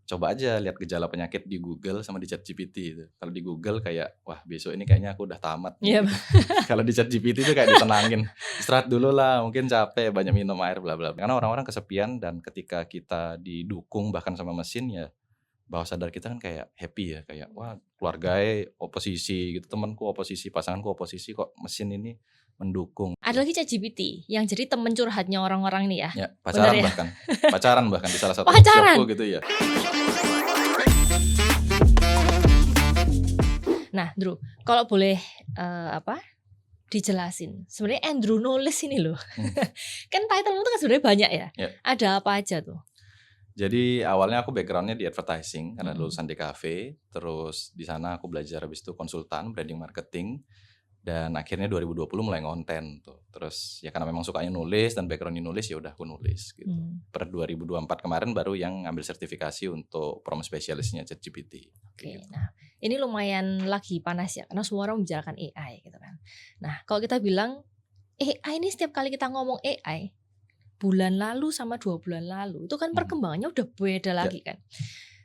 Coba aja lihat gejala penyakit di Google sama di ChatGPT itu. Kalau di Google kayak, wah besok ini kayaknya aku udah tamat Iya. nih gitu. Kalau di ChatGPT itu kayak ditenangin, istirahat dulu lah, mungkin capek, banyak minum air, bla bla. Karena orang-orang kesepian dan ketika kita didukung bahkan sama mesin ya, bawah sadar kita kan kayak happy ya, kayak wah keluargae oposisi gitu, temanku oposisi, pasanganku oposisi, kok mesin ini mendukung. Ada lagi ChatGPT yang jadi temen curhatnya orang-orang nih ya. Ya, Bener ya? pacaran bahkan di salah satu Pacaran. workshopku gitu ya. Nah, Drew, kalau boleh dijelasin. Sebenarnya Andrew nulis ini loh. Kan title-mu tuh kan sebenarnya banyak ya. Ya. Ada apa aja tuh? Jadi awalnya aku backgroundnya di advertising karena Mm-mm. lulusan DKV, terus di sana aku belajar habis itu konsultan branding marketing dan akhirnya 2020 mulai ngonten tuh. Terus ya karena memang sukanya nulis dan backgroundnya nulis ya udah aku nulis gitu. Per 2024 kemarin baru yang ngambil sertifikasi untuk prompt spesialisnya ChatGPT. Oke, Gitu. nah ini lumayan lagi panas ya karena semua orang membicarakan AI gitu kan. Nah kalau kita bilang AI ini setiap kali kita ngomong AI bulan lalu sama 2 bulan lalu itu kan perkembangannya udah beda lagi kan.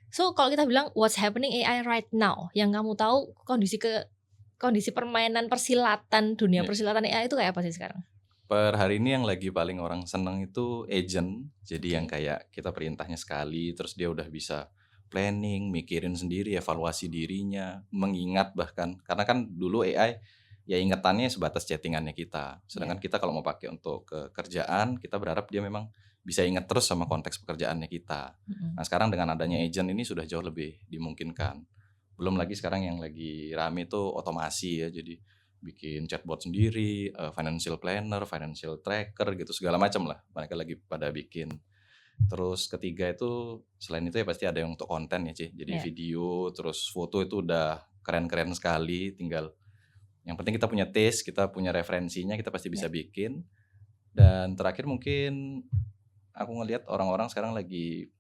So kalau kita bilang what's happening AI right now, yang kamu tahu kondisi permainan persilatan dunia persilatan AI itu kayak apa sih sekarang? Per hari ini yang lagi paling orang seneng itu agent. Jadi yang kayak kita perintahnya sekali terus dia udah bisa planning, mikirin sendiri, evaluasi dirinya, mengingat bahkan. Karena kan dulu AI ya ingetannya sebatas chattingannya kita. Sedangkan kita kalau mau pakai untuk kerjaan, kita berharap dia memang bisa ingat terus sama konteks pekerjaannya kita. Nah sekarang dengan adanya agent ini sudah jauh lebih dimungkinkan. Belum lagi sekarang yang lagi rame itu otomasi ya, jadi bikin chatbot sendiri, financial planner, financial tracker gitu segala macam lah. Mereka lagi pada bikin. Terus ketiga itu selain itu ya pasti ada yang untuk konten ya Ci. Jadi video, terus foto itu udah keren-keren sekali. Tinggal yang penting kita punya taste, kita punya referensinya, kita pasti bisa bikin. Dan terakhir mungkin aku ngelihat orang-orang sekarang lagi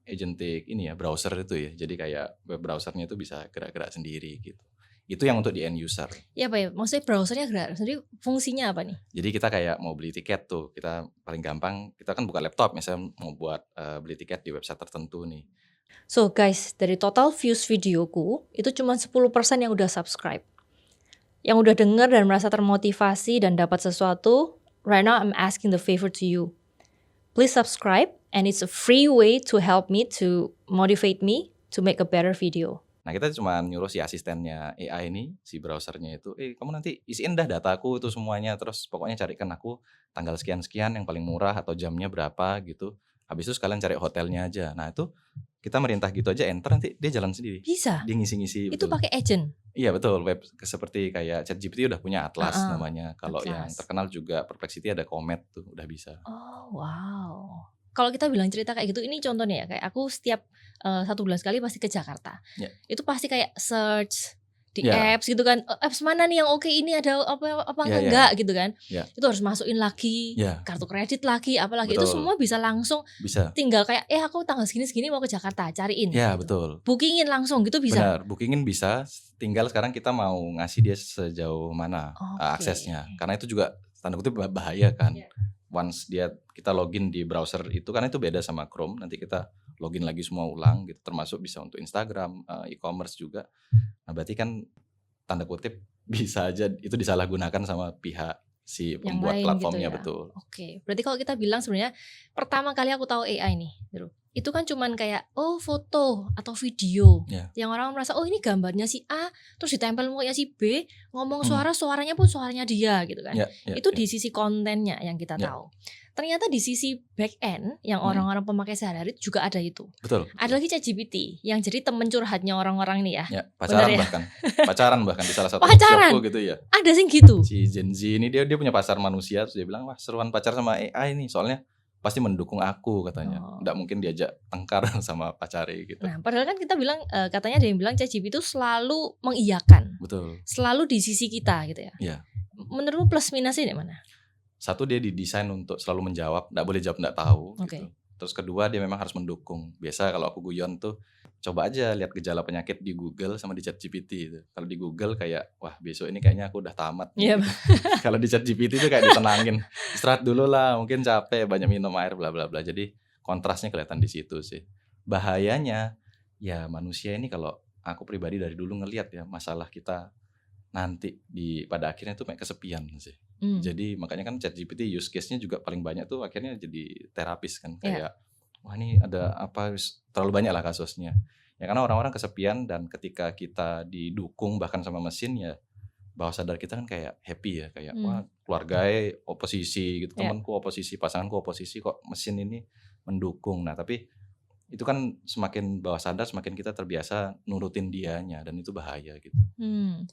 agentic ini ya, browser itu ya. Jadi kayak web browsernya itu bisa gerak-gerak sendiri gitu. Itu yang untuk di end user. Iya Pak ya, maksudnya browsernya gerak sendiri, fungsinya apa nih? Jadi kita kayak mau beli tiket tuh, kita paling gampang kita kan buka laptop misalnya mau buat beli tiket di website tertentu nih. So guys, dari total views videoku itu cuma 10% yang udah subscribe. Yang udah denger dan merasa termotivasi dan dapat sesuatu, right now I'm asking the favor to you. Please subscribe and it's a free way to help me to motivate me to make a better video. Nah kita cuma nyuruh si asistennya AI ini, si browsernya itu, kamu nanti isiin dah dataku itu semuanya, terus pokoknya carikan aku tanggal sekian-sekian yang paling murah atau jamnya berapa gitu. Habis itu sekalian cari hotelnya aja. Nah itu kita merintah gitu aja enter nanti dia jalan sendiri. Bisa? Dia ngisi-ngisi. Itu betul. pakai agent? Iya betul, web seperti kayak ChatGPT udah punya Atlas namanya. Kalau Atlas. yang terkenal juga Perplexity ada Comet tuh, udah bisa. Oh wow. Kalau kita bilang cerita kayak gitu, ini contohnya ya, kayak aku setiap 1 bulan sekali pasti ke Jakarta. Itu pasti kayak search di apps gitu kan, apps mana nih yang oke, ini ada apa enggak gitu kan. Itu harus masukin lagi, kartu kredit lagi, apalagi itu semua bisa langsung. Tinggal kayak aku tanggal segini-segini mau ke Jakarta, cariin. Ya gitu. betul. Bookingin langsung gitu bisa. Benar, bookingin bisa. Tinggal sekarang kita mau ngasih dia sejauh mana aksesnya. Karena itu juga tanda kutip bahaya kan. Once kita login di browser itu kan itu beda sama Chrome. Nanti kita login lagi semua ulang gitu. Termasuk bisa untuk Instagram, e-commerce juga. Nah berarti kan tanda kutip bisa aja itu disalahgunakan sama pihak si pembuat platformnya gitu ya? Betul. Oke, berarti kalau kita bilang sebenarnya pertama kali aku tahu AI nih, itu kan cuman kayak foto atau video yang orang merasa ini gambarnya si A terus ditempel mukanya si B, ngomong suaranya pun suaranya dia gitu kan. Itu di sisi kontennya yang kita tahu. Ternyata di sisi back end yang orang-orang pemakai sehari-hari juga ada itu. Betul. Ada lagi ChatGPT yang jadi temen curhatnya orang-orang nih ya. Pacaran bahkan di salah satu workshopku gitu ya. Ada sih gitu. Si Gen Z ini dia punya pasar manusia, terus dia bilang wah seruan pacar sama AI nih soalnya pasti mendukung aku katanya. Nggak mungkin diajak tengkar sama pacare gitu. Nah, padahal kan kita bilang katanya ada yang bilang ChatGPT itu selalu mengiyakan. Betul. Selalu di sisi kita gitu ya. Iya. Menurutmu plus minusnya di mana? Satu, dia didesain untuk selalu menjawab, nggak boleh jawab nggak tahu gitu. Terus kedua, dia memang harus mendukung. Biasa kalau aku guyon tuh, coba aja lihat gejala penyakit di Google sama di ChatGPT itu. Kalau di Google kayak, wah besok ini kayaknya aku udah tamat. Gitu. Kalau di ChatGPT itu kayak ditenangin, istirahat dulu lah, mungkin capek, banyak minum air, bla bla bla. Jadi kontrasnya kelihatan di situ sih. bahayanya ya manusia ini kalau aku pribadi dari dulu ngelihat ya masalah kita nanti pada akhirnya tuh kayak kesepian sih. Jadi makanya kan ChatGPT use case-nya juga paling banyak tuh akhirnya jadi terapis kan kayak wah ini ada apa terlalu banyak lah kasusnya. Ya karena orang-orang kesepian dan ketika kita didukung bahkan sama mesin ya bawah sadar kita kan kayak happy ya kayak wah keluarganya oposisi gitu, temanku oposisi, pasanganku oposisi kok mesin ini mendukung. Nah, tapi itu kan semakin bawah sadar semakin kita terbiasa nurutin dianya dan itu bahaya gitu.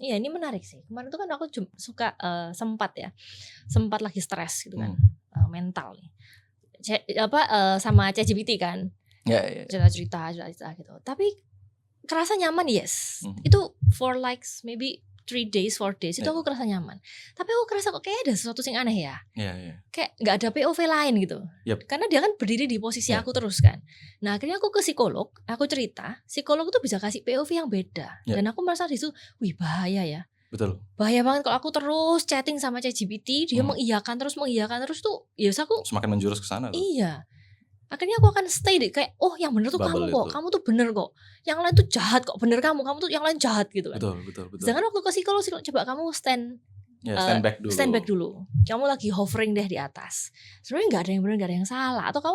Iya ini menarik sih. Kemarin tuh kan aku suka sempat lagi stres gitu kan, mental nih. Sama ChatGPT kan. Ya. Cerita gitu. Tapi kerasa nyaman yes. Itu for like maybe 3 days, 4 days itu aku kerasa nyaman. Tapi aku kerasa kok kayak ada sesuatu yang aneh ya. Kayak nggak ada POV lain gitu. Karena dia kan berdiri di posisi aku terus kan. Nah akhirnya aku ke psikolog, aku cerita, psikolog tuh bisa kasih POV yang beda. Dan aku merasa di situ, wih bahaya ya. Betul. Bahaya banget kalau aku terus chatting sama ChatGPT, dia mengiyakan terus tuh, ya aku semakin menjurus ke sana. Iya. Akhirnya aku akan stay deh kayak yang bener tuh Bubble kamu kok, kamu tuh bener kok. Yang lain tuh jahat kok, bener kamu tuh yang lain jahat gitu kan. Betul. Sedangkan waktu ke psikolog coba kamu stand back dulu. Kamu lagi hovering deh di atas. Sebenarnya nggak ada yang benar, nggak ada yang salah. Atau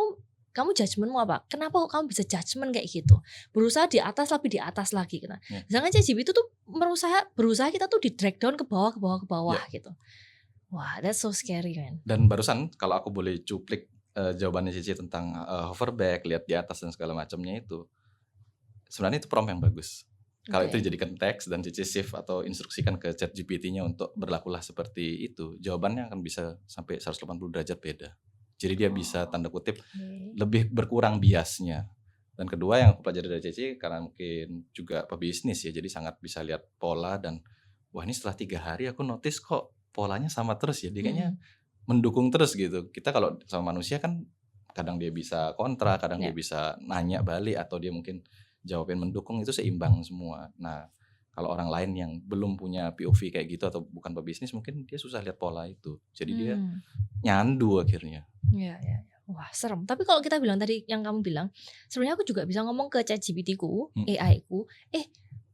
kamu judgementmu apa? Kenapa kamu bisa judgement kayak gitu? Berusaha di atas lebih di atas lagi gitu. Sedangkan ChatGPT itu tuh berusaha kita tuh di drag down ke bawah gitu. Wah, that's so scary man. Dan barusan kalau aku boleh cuplik jawabannya Cici tentang hoverback, lihat di atas dan segala macamnya itu. Sebenarnya itu prompt yang bagus. Kalau itu dijadikan teks dan Cici shift atau instruksikan ke ChatGPT-nya untuk berlakulah seperti itu, jawabannya akan bisa sampai 180 derajat beda. Jadi dia bisa tanda kutip lebih berkurang biasnya. Dan kedua yang aku pelajari dari Cici karena mungkin juga pebisnis ya, jadi sangat bisa lihat pola dan wah ini setelah 3 hari aku notice kok polanya sama terus ya. Dia kayaknya mendukung terus gitu. Kita kalau sama manusia kan kadang dia bisa kontra, kadang dia bisa nanya balik atau dia mungkin jawabin mendukung, itu seimbang semua. Nah, kalau orang lain yang belum punya POV kayak gitu atau bukan pebisnis mungkin dia susah lihat pola itu. Jadi dia nyandu akhirnya. Iya. Wah, serem. Tapi kalau kita bilang tadi yang kamu bilang, sebenarnya aku juga bisa ngomong ke ChatGPT-ku, AI-ku,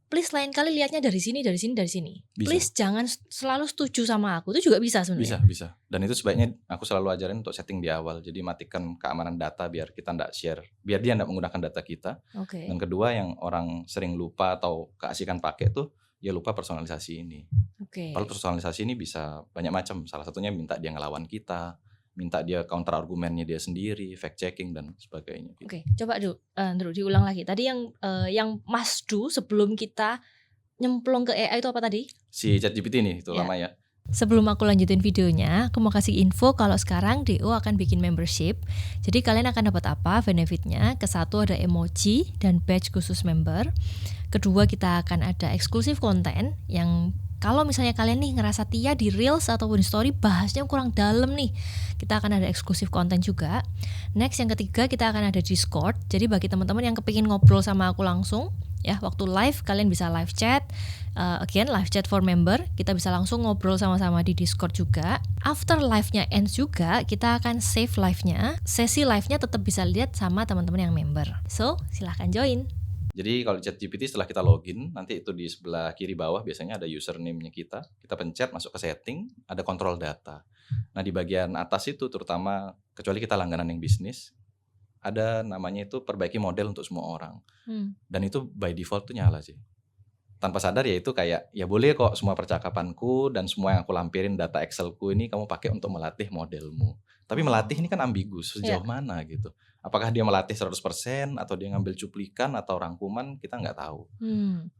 please lain kali lihatnya dari sini. Bisa. Please jangan selalu setuju sama aku. Itu juga bisa sebenarnya. Bisa. Dan itu sebaiknya aku selalu ajarin untuk setting di awal. Jadi matikan keamanan data biar kita enggak share, biar dia enggak menggunakan data kita. Dan kedua yang orang sering lupa atau keasikan pakai tuh ya lupa personalisasi ini. Kalau personalisasi ini bisa banyak macam. Salah satunya minta dia ngelawan kita, minta dia counter argumennya dia sendiri, fact checking dan sebagainya. Oke, coba Andrew diulang lagi. Tadi yang must do sebelum kita nyemplung ke AI itu apa tadi? Si ChatGPT nih, itu lama ya. Sebelum aku lanjutin videonya, aku mau kasih info kalau sekarang DO akan bikin membership. Jadi kalian akan dapat apa benefitnya? Kesatu ada emoji dan badge khusus member. Kedua kita akan ada eksklusif konten yang kalau misalnya kalian nih ngerasa Tia di Reels ataupun di Story bahasnya kurang dalam nih, kita akan ada eksklusif konten juga. Next yang ketiga kita akan ada Discord. Jadi bagi teman-teman yang kepingin ngobrol sama aku langsung, ya waktu live kalian bisa live chat. Again live chat for member, kita bisa langsung ngobrol sama-sama di Discord juga. After live-nya ends juga, kita akan save live-nya. Sesi live-nya tetap bisa lihat sama teman-teman yang member. So silahkan join. Jadi kalau ChatGPT setelah kita login, nanti itu di sebelah kiri bawah biasanya ada username-nya kita pencet masuk ke setting, ada kontrol data. Nah di bagian atas itu terutama kecuali kita langganan yang bisnis, ada namanya itu perbaiki model untuk semua orang. Dan itu by default tuh nyala sih. Tanpa sadar ya itu kayak ya boleh kok semua percakapanku dan semua yang aku lampirin data Excelku ini kamu pakai untuk melatih modelmu. Tapi melatih ini kan ambigu sejauh mana gitu. Apakah dia melatih 100% atau dia ngambil cuplikan atau rangkuman, kita nggak tahu.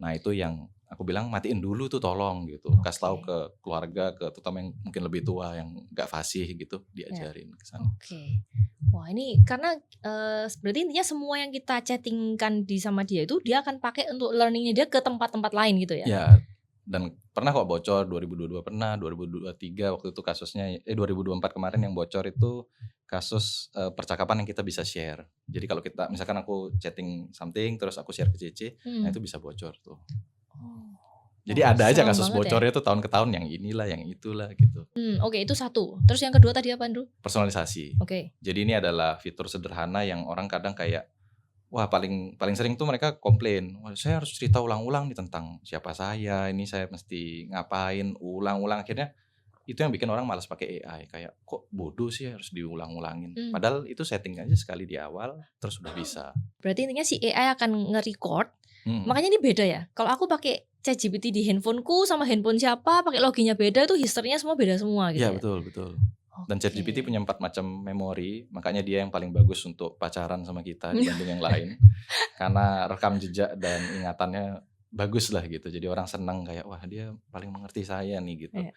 Nah itu yang aku bilang matiin dulu tuh tolong gitu. Kasih tahu ke keluarga, ke terutama yang mungkin lebih tua yang nggak fasih gitu, diajarin ke sana. Wah ini karena berarti intinya semua yang kita chattingkan sama dia itu dia akan pakai untuk learningnya dia ke tempat-tempat lain gitu ya? Ya. Dan pernah kok bocor 2022 pernah, 2023 waktu itu kasusnya 2024 kemarin yang bocor itu kasus percakapan yang kita bisa share. Jadi kalau kita misalkan aku chatting something terus aku share ke Cici, nah itu bisa bocor tuh. Jadi ada aja kasus bocornya tuh tahun ke tahun yang inilah yang itulah gitu. Oke, itu satu. Terus yang kedua tadi apa Andrew? Personalisasi. Jadi ini adalah fitur sederhana yang orang kadang kayak Wah, paling paling sering tuh mereka komplain, "Wah, saya harus cerita ulang-ulang nih tentang siapa saya, ini saya mesti ngapain, ulang-ulang." Akhirnya itu yang bikin orang malas pakai AI, kayak, "Kok bodoh sih harus diulang-ulangin?" Mmm. Padahal itu setting aja sekali di awal, terus udah bisa. Berarti intinya si AI akan nge-record, Mhm. makanya ini beda ya? Kalau aku pakai ChatGPT di handphone-ku sama handphone siapa, pakai loginnya beda tuh historinya semua beda semua gitu Iya, ya? betul betul. Dan ChatGPT Oke. punya 4 macam memori, makanya dia yang paling bagus untuk pacaran sama kita dibanding yang lain. Karena rekam jejak dan ingatannya bagus lah gitu. Jadi orang senang kayak, "Wah, dia paling mengerti saya nih," gitu. Iya,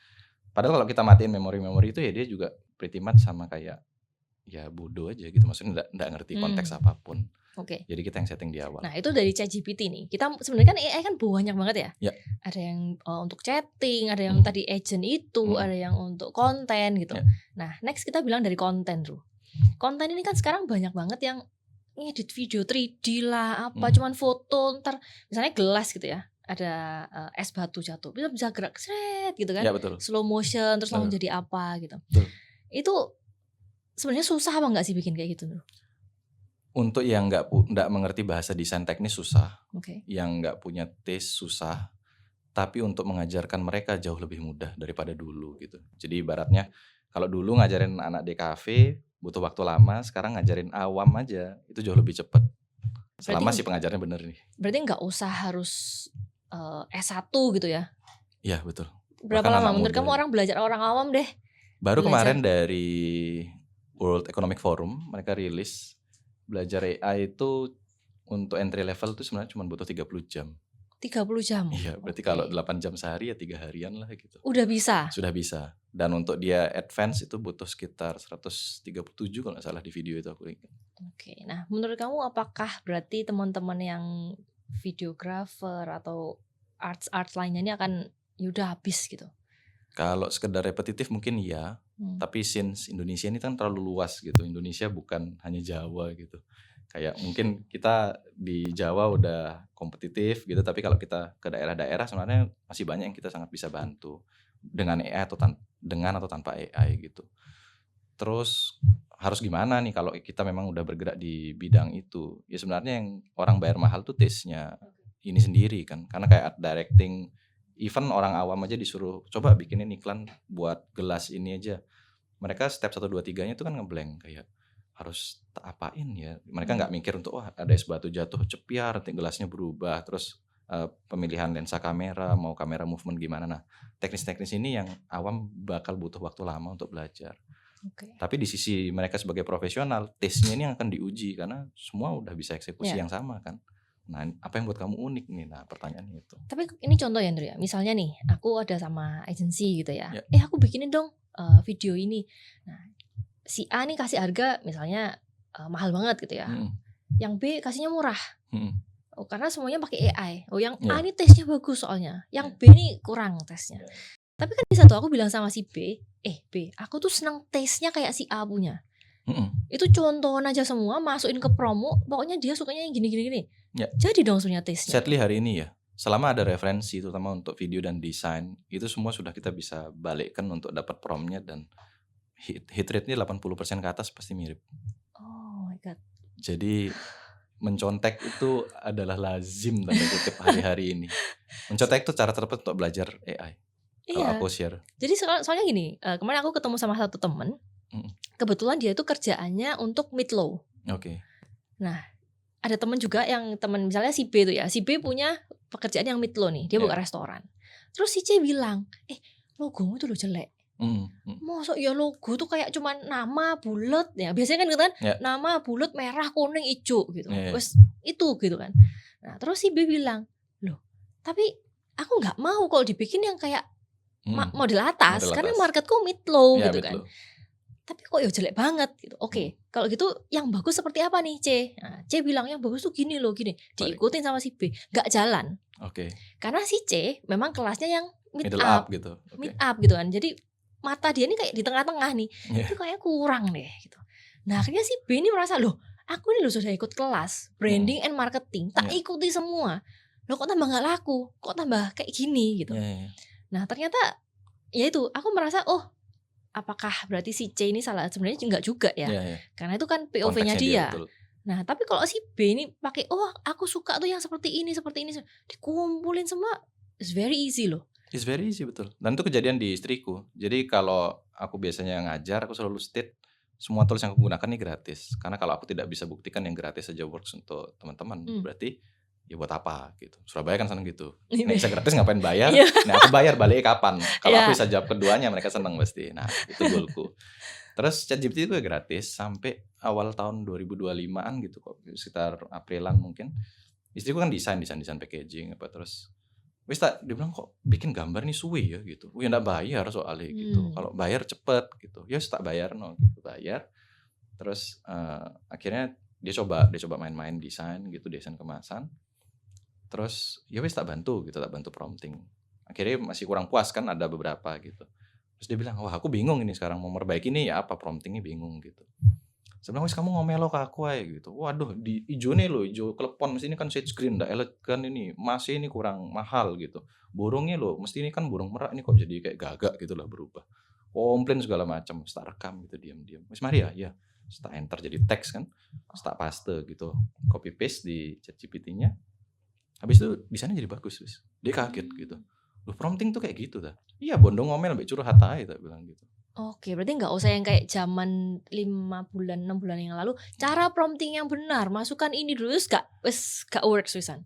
Padahal kalau kita matiin memori-memori itu ya dia juga pretty much sama kayak, ya bodoh aja gitu, maksudnya nggak ngerti konteks mmm, apapun. oke. Jadi kita yang setting di awal. Nah, itu dari ChatGPT nih. Kita sebenarnya kan AI kan banyak banget ya. Ya, Ada yang, untuk chatting, ada yang mhm tadi agent itu, mhm, ada yang untuk konten gitu. ya, Nah, next kita bilang dari konten tuh. Konten ini kan sekarang banyak banget yang ngedit video 3D lah, apa, mhm. cuman foto entar misalnya gelas gitu ya, ada, es batu jatuh, bisa bisa gerak gitu kan, Ya betul slow motion terus langsung betul jadi apa gitu. betul. Itu sebenarnya susah apa enggak sih bikin kayak gitu tuh? Untuk yang nggak mengerti bahasa desain teknis susah, Oke. yang nggak punya taste susah, tapi untuk mengajarkan mereka jauh lebih mudah daripada dulu gitu. Jadi ibaratnya kalau dulu ngajarin anak DKV butuh waktu lama, sekarang ngajarin awam aja itu jauh lebih cepat. Berarti Selama si pengajarnya bener nih. berarti nggak usah harus, S1 gitu ya? Iya betul. Berapa Bahkan lama anak menurut muda kamu ya. orang belajar orang awam deh, Baru belajar kemarin dari World Economic Forum mereka rilis belajar AI itu untuk entry level tuh sebenarnya cuma butuh 30 jam. 30 jam? Iya, berarti kalau Oke. 8 jam sehari ya 3 harian lah gitu. Udah bisa? Sudah bisa. Dan untuk dia advance itu butuh sekitar 137 kalau nggak salah di video itu aku ingat. Oke. Nah, menurut kamu apakah berarti teman-teman yang videographer atau arts-arts lainnya ini akan, ya udah habis gitu? Kalau sekedar repetitif mungkin iya, Mmm, tapi since Indonesia ini kan terlalu luas gitu. Indonesia bukan hanya Jawa gitu. Kayak mungkin kita di Jawa udah kompetitif gitu, tapi kalau kita ke daerah-daerah sebenarnya masih banyak yang kita sangat bisa bantu dengan AI dengan atau tanpa AI gitu. Terus harus gimana nih kalau kita memang udah bergerak di bidang itu? Ya sebenarnya yang orang bayar mahal tuh taste-nya ini sendiri kan. Karena kayak art directing, even orang awam aja disuruh, "Coba bikinin iklan buat gelas ini aja." Mereka step 1, 2, 3-nya itu kan nge-blank kayak, "Harus apain ya?" Mereka mmm, nggak mikir untuk, "Wah, ada es batu jatuh, cepiar, nanti gelasnya berubah." Terus, pemilihan lensa kamera, mau kamera movement gimana. Nah, teknis-teknis ini yang awam bakal butuh waktu lama untuk belajar. oke. Tapi di sisi mereka sebagai profesional, taste-nya ini yang akan diuji karena semua udah bisa eksekusi Ya, yang sama kan. Nah, apa yang buat kamu unik nih? Nah, pertanyaannya itu. tapi ini contoh ya, Ndra, ya, misalnya nih aku ada sama agensi gitu ya, Ya, aku bikinin dong, video ini." Nah, si A nih kasih harga misalnya, mahal banget gitu ya, mhm yang B kasihnya murah. mhm, Oh, karena semuanya pakai AI. Oh, yang A iya ini tesnya bagus soalnya, iya yang B ini kurang tesnya. iya, Tapi kan bisa tuh aku bilang sama si B, B, aku tuh seneng taste-nya kayak si A punya. mhm, Itu contohan aja semua, masukin ke promo, pokoknya dia sukanya yang gini gini gini. iya. Jadi dong sebenarnya taste-nya." Sadly hari ini ya, selama ada referensi terutama untuk video dan desain, itu semua sudah kita bisa balikkan untuk dapat prompt-nya dan hit rate-nya 80% ke atas pasti mirip. Oh my god. Jadi mencontek itu adalah lazim tanda kutip hari-hari ini. Mencontek itu cara tercepat untuk belajar AI, kalau Iya, aku share. jadi soalnya gini, kemarin aku ketemu sama satu temen, Mhm, kebetulan dia itu kerjaannya untuk Midlow. oke. Nah, ada temen juga yang temen misalnya si B tuh ya, si B punya pekerjaan yang Midlow nih, dia buka Ya, restoran. Terus si C bilang, logomu tuh loh jelek. mhm mhm. Masa ya logo tuh kayak cuman nama bulet ya, biasanya kan gitu kan, Ya, nama bulet merah, kuning, ijo gitu. iya iya. Wes itu gitu kan. Nah, terus si B bilang, "Loh, tapi aku nggak mau kalau dibikin yang kayak Mhm, model atas, model karena atas. marketku mid low Ya gitu mid kan. low. Tapi kok ya jelek banget gitu. Mhm, Oke, kalau gitu yang bagus seperti apa nih, C?" Nah, C bilang, "Yang bagus tuh gini loh, gini." balik. Diikutin sama si B, nggak jalan. Oke. Karena si C memang kelasnya yang Middle up gitu, mid oke. up gitu kan. Jadi mata dia ini kayak di tengah-tengah nih. Itu Iya, kayaknya kurang deh gitu. Nah, akhirnya si B ini merasa, "Loh, aku ini loh sudah ikut kelas mhm, branding and marketing, tak iya, ikuti semua. Loh kok tambah nggak laku? Kok tambah kayak gini?" gitu. iya iya iya. Nah, ternyata ya itu, aku merasa, "Oh, apakah berarti si C ini salah?" Sebenarnya enggak juga ya. Iya iya. Karena itu kan POV-nya Konteksnya dia dia. betul. Nah, tapi kalau si B ini pakai, "Oh, aku suka tuh yang seperti ini, dikumpulin semua, it's very easy loh. It's very easy, betul. Dan itu kejadian di istriku. Jadi kalau aku biasanya ngajar, aku selalu state, semua tools yang aku gunakan ini gratis. Karena kalau aku tidak bisa buktikan yang gratis saja works untuk teman-teman, berarti ya buat apa gitu. Surabaya kan seneng gitu. Nek bisa gratis ngapain bayar? Iya. Nah aku bayar balik kapan? Kalau Iya. aku bisa jawab keduanya, mereka seneng pasti. Nah itu goalku. Terus ChatGPT itu gratis sampai awal tahun 2025-an gitu kok, sekitar Aprilan mungkin. Istriku kan desain packaging apa, terus wis tak dia bilang, "Kok bikin gambar nih suwe ya?" gitu. "Oh ya ndak bayar soalnya," gitu. "Kalau bayar cepet," gitu. Ya wis tak bayarno gitu, bayar. Terus, akhirnya dia coba main-main desain gitu, desain kemasan. Terus ya wis tak bantu gitu, tak bantu prompting. Akhirnya masih kurang puas kan ada beberapa gitu. Terus dia bilang, "Wah aku bingung ini sekarang mau memperbaiki ini ya apa, prompting-nya bingung," gitu. Saya bilang, "Wis kamu ngomelo ke aku ae," gitu. "Waduh di ijone lho, ijo klepon mesti ini kan shade screen ndak elegan ini, masnya ini kurang mahal," gitu. "Burungnya lho, mesti ini kan burung merak ini kok jadi kayak gagak gitu lah berubah." Komplain segala macam, terus tak rekam gitu diam-diam. "Wis mari ya?" "Iya." Terus tak enter jadi teks kan, terus tak paste gitu, copy paste di ChatGPT-nya. Habis itu desainnya jadi bagus wis. Dia kaget gitu. "Loh prompting tuh kayak gitu ta?" "Iya bondo ngomel mbek curhat ae," tak bilang gitu. Oke, berarti nggak usah yang kayak zaman 5 bulan, 6 bulan yang lalu, cara prompting yang benar, masukkan ini dulu, wis gak works wisan?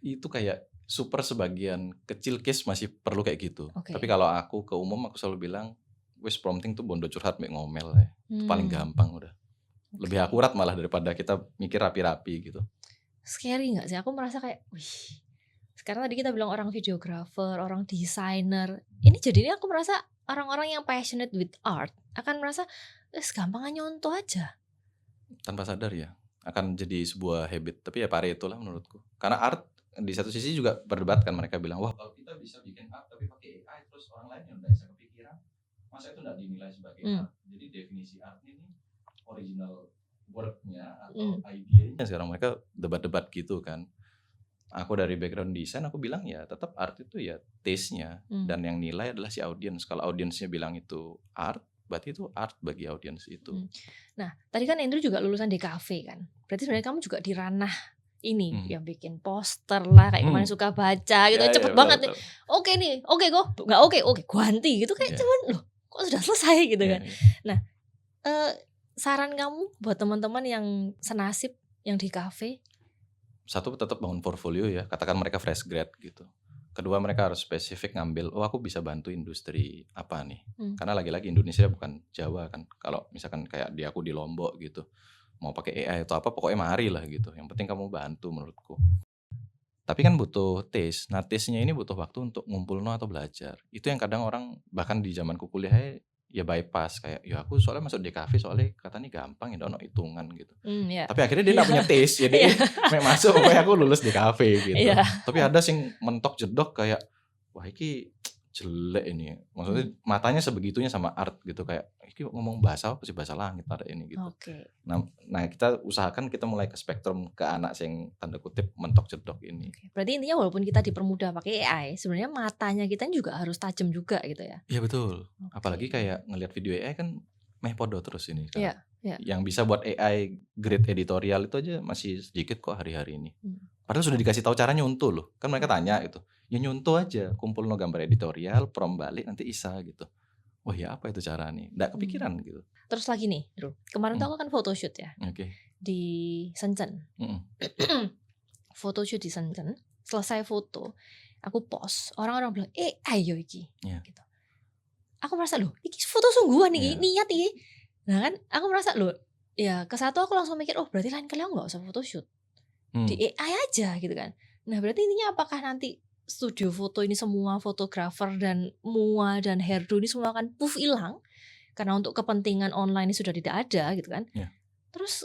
Itu kayak super sebagian kecil case masih perlu kayak gitu. Oke. Tapi kalau aku ke umum aku selalu bilang, wis prompting tuh bondo curhat mbek ngomel ae. Itu paling gampang udah. Lebih Oke. akurat malah daripada kita mikir rapi-rapi gitu. Scary nggak sih? Aku merasa kayak, wih, sekarang tadi kita bilang orang videographer, orang desainer, ini jadinya aku merasa orang-orang yang passionate with art akan merasa, gampangan nyontoh aja. Tanpa sadar ya, akan jadi sebuah habit. Tapi ya Pareto lah menurutku. Karena art di satu sisi juga berdebatkan, mereka bilang, "Wah, kalau kita bisa bikin art tapi pakai AI terus orang lain yang enggak bisa kepikiran, masa itu enggak dinilai sebagai art?" Jadi definisi art ini original work-nya atau idenya sekarang mereka debat-debat gitu kan. Aku dari background desain, aku bilang ya tetap art itu ya taste-nya dan yang nilai adalah si audiens. Kalau audiensnya bilang itu art, berarti itu art bagi audiens itu. Nah, tadi kan Andrew juga lulusan DKV kan. Berarti sebenarnya kamu juga di ranah ini yang bikin poster lah, kayak kemarin suka baca gitu, Ya, cepet ya, banget nih. betul. Oke nih, oke kok, nggak oke ganti gitu kayak cuman loh, kok sudah selesai gitu kan. Nah, saran kamu buat teman-teman yang senasib yang di kafe? Satu tetap bangun portfolio ya, katakan mereka fresh grad gitu. Kedua mereka harus spesifik ngambil, oh aku bisa bantu industri apa nih. Karena lagi-lagi Indonesia bukan Jawa kan. Kalau misalkan kayak di aku di Lombok gitu, mau pakai AI atau apa pokoknya mari lah gitu. Yang penting kamu bantu menurutku. Tapi kan butuh taste. Nah taste-nya ini butuh waktu untuk ngumpulno atau belajar. Itu yang kadang orang bahkan di zamanku kuliah ya bypass kayak ya aku soalnya masuk DKV soalnya katanya gampang ya ono hitungan gitu. Ya. Tapi akhirnya dia nggak punya taste ya dia mek masuk pokoknya aku lulus DKV gitu. Iya. Tapi ada sing mentok jedok kayak wah iki jelek ini. Maksudnya matanya sebegitunya sama art gitu kayak iki ngomong bahasa apa sih, bahasa langit ada ini gitu. Oke. Nah kita usahakan kita mulai ke spektrum ke anak sing tanda kutip mentok jedok ini. Berarti intinya walaupun kita dipermudah pakai AI, sebenarnya matanya kita juga harus tajam juga gitu ya. Iya betul. Apalagi kayak ngelihat video AI kan meh podo terus ini kan. Iya, iya. Yang bisa buat AI grade editorial itu aja masih sedikit kok hari-hari ini. Padahal sudah dikasih tahu cara nyuntuh loh. Kan mereka tanya gitu. Ya nyuntuh aja, kumpul no gambar editorial, prompt balik nanti isa gitu. Wah ya apa itu cara nih? Nggak kepikiran gitu. Terus lagi nih, Bro. Kemarin tuh aku kan photoshoot ya. Oke. Di Shenzhen. Photoshoot di Shenzhen. Selesai foto, aku post. Orang-orang bilang, ayo iki. Gitu. Aku merasa loh, iki foto sungguhan nih, niat iki. Nah kan, aku merasa loh, ya ke satu aku langsung mikir, oh berarti lain kali aku nggak usah photoshoot. Di AI aja gitu kan. Nah berarti intinya apakah nanti studio foto ini semua fotografer dan MUA dan hairdo ini semua akan hilang karena untuk kepentingan online ini sudah tidak ada gitu kan. Terus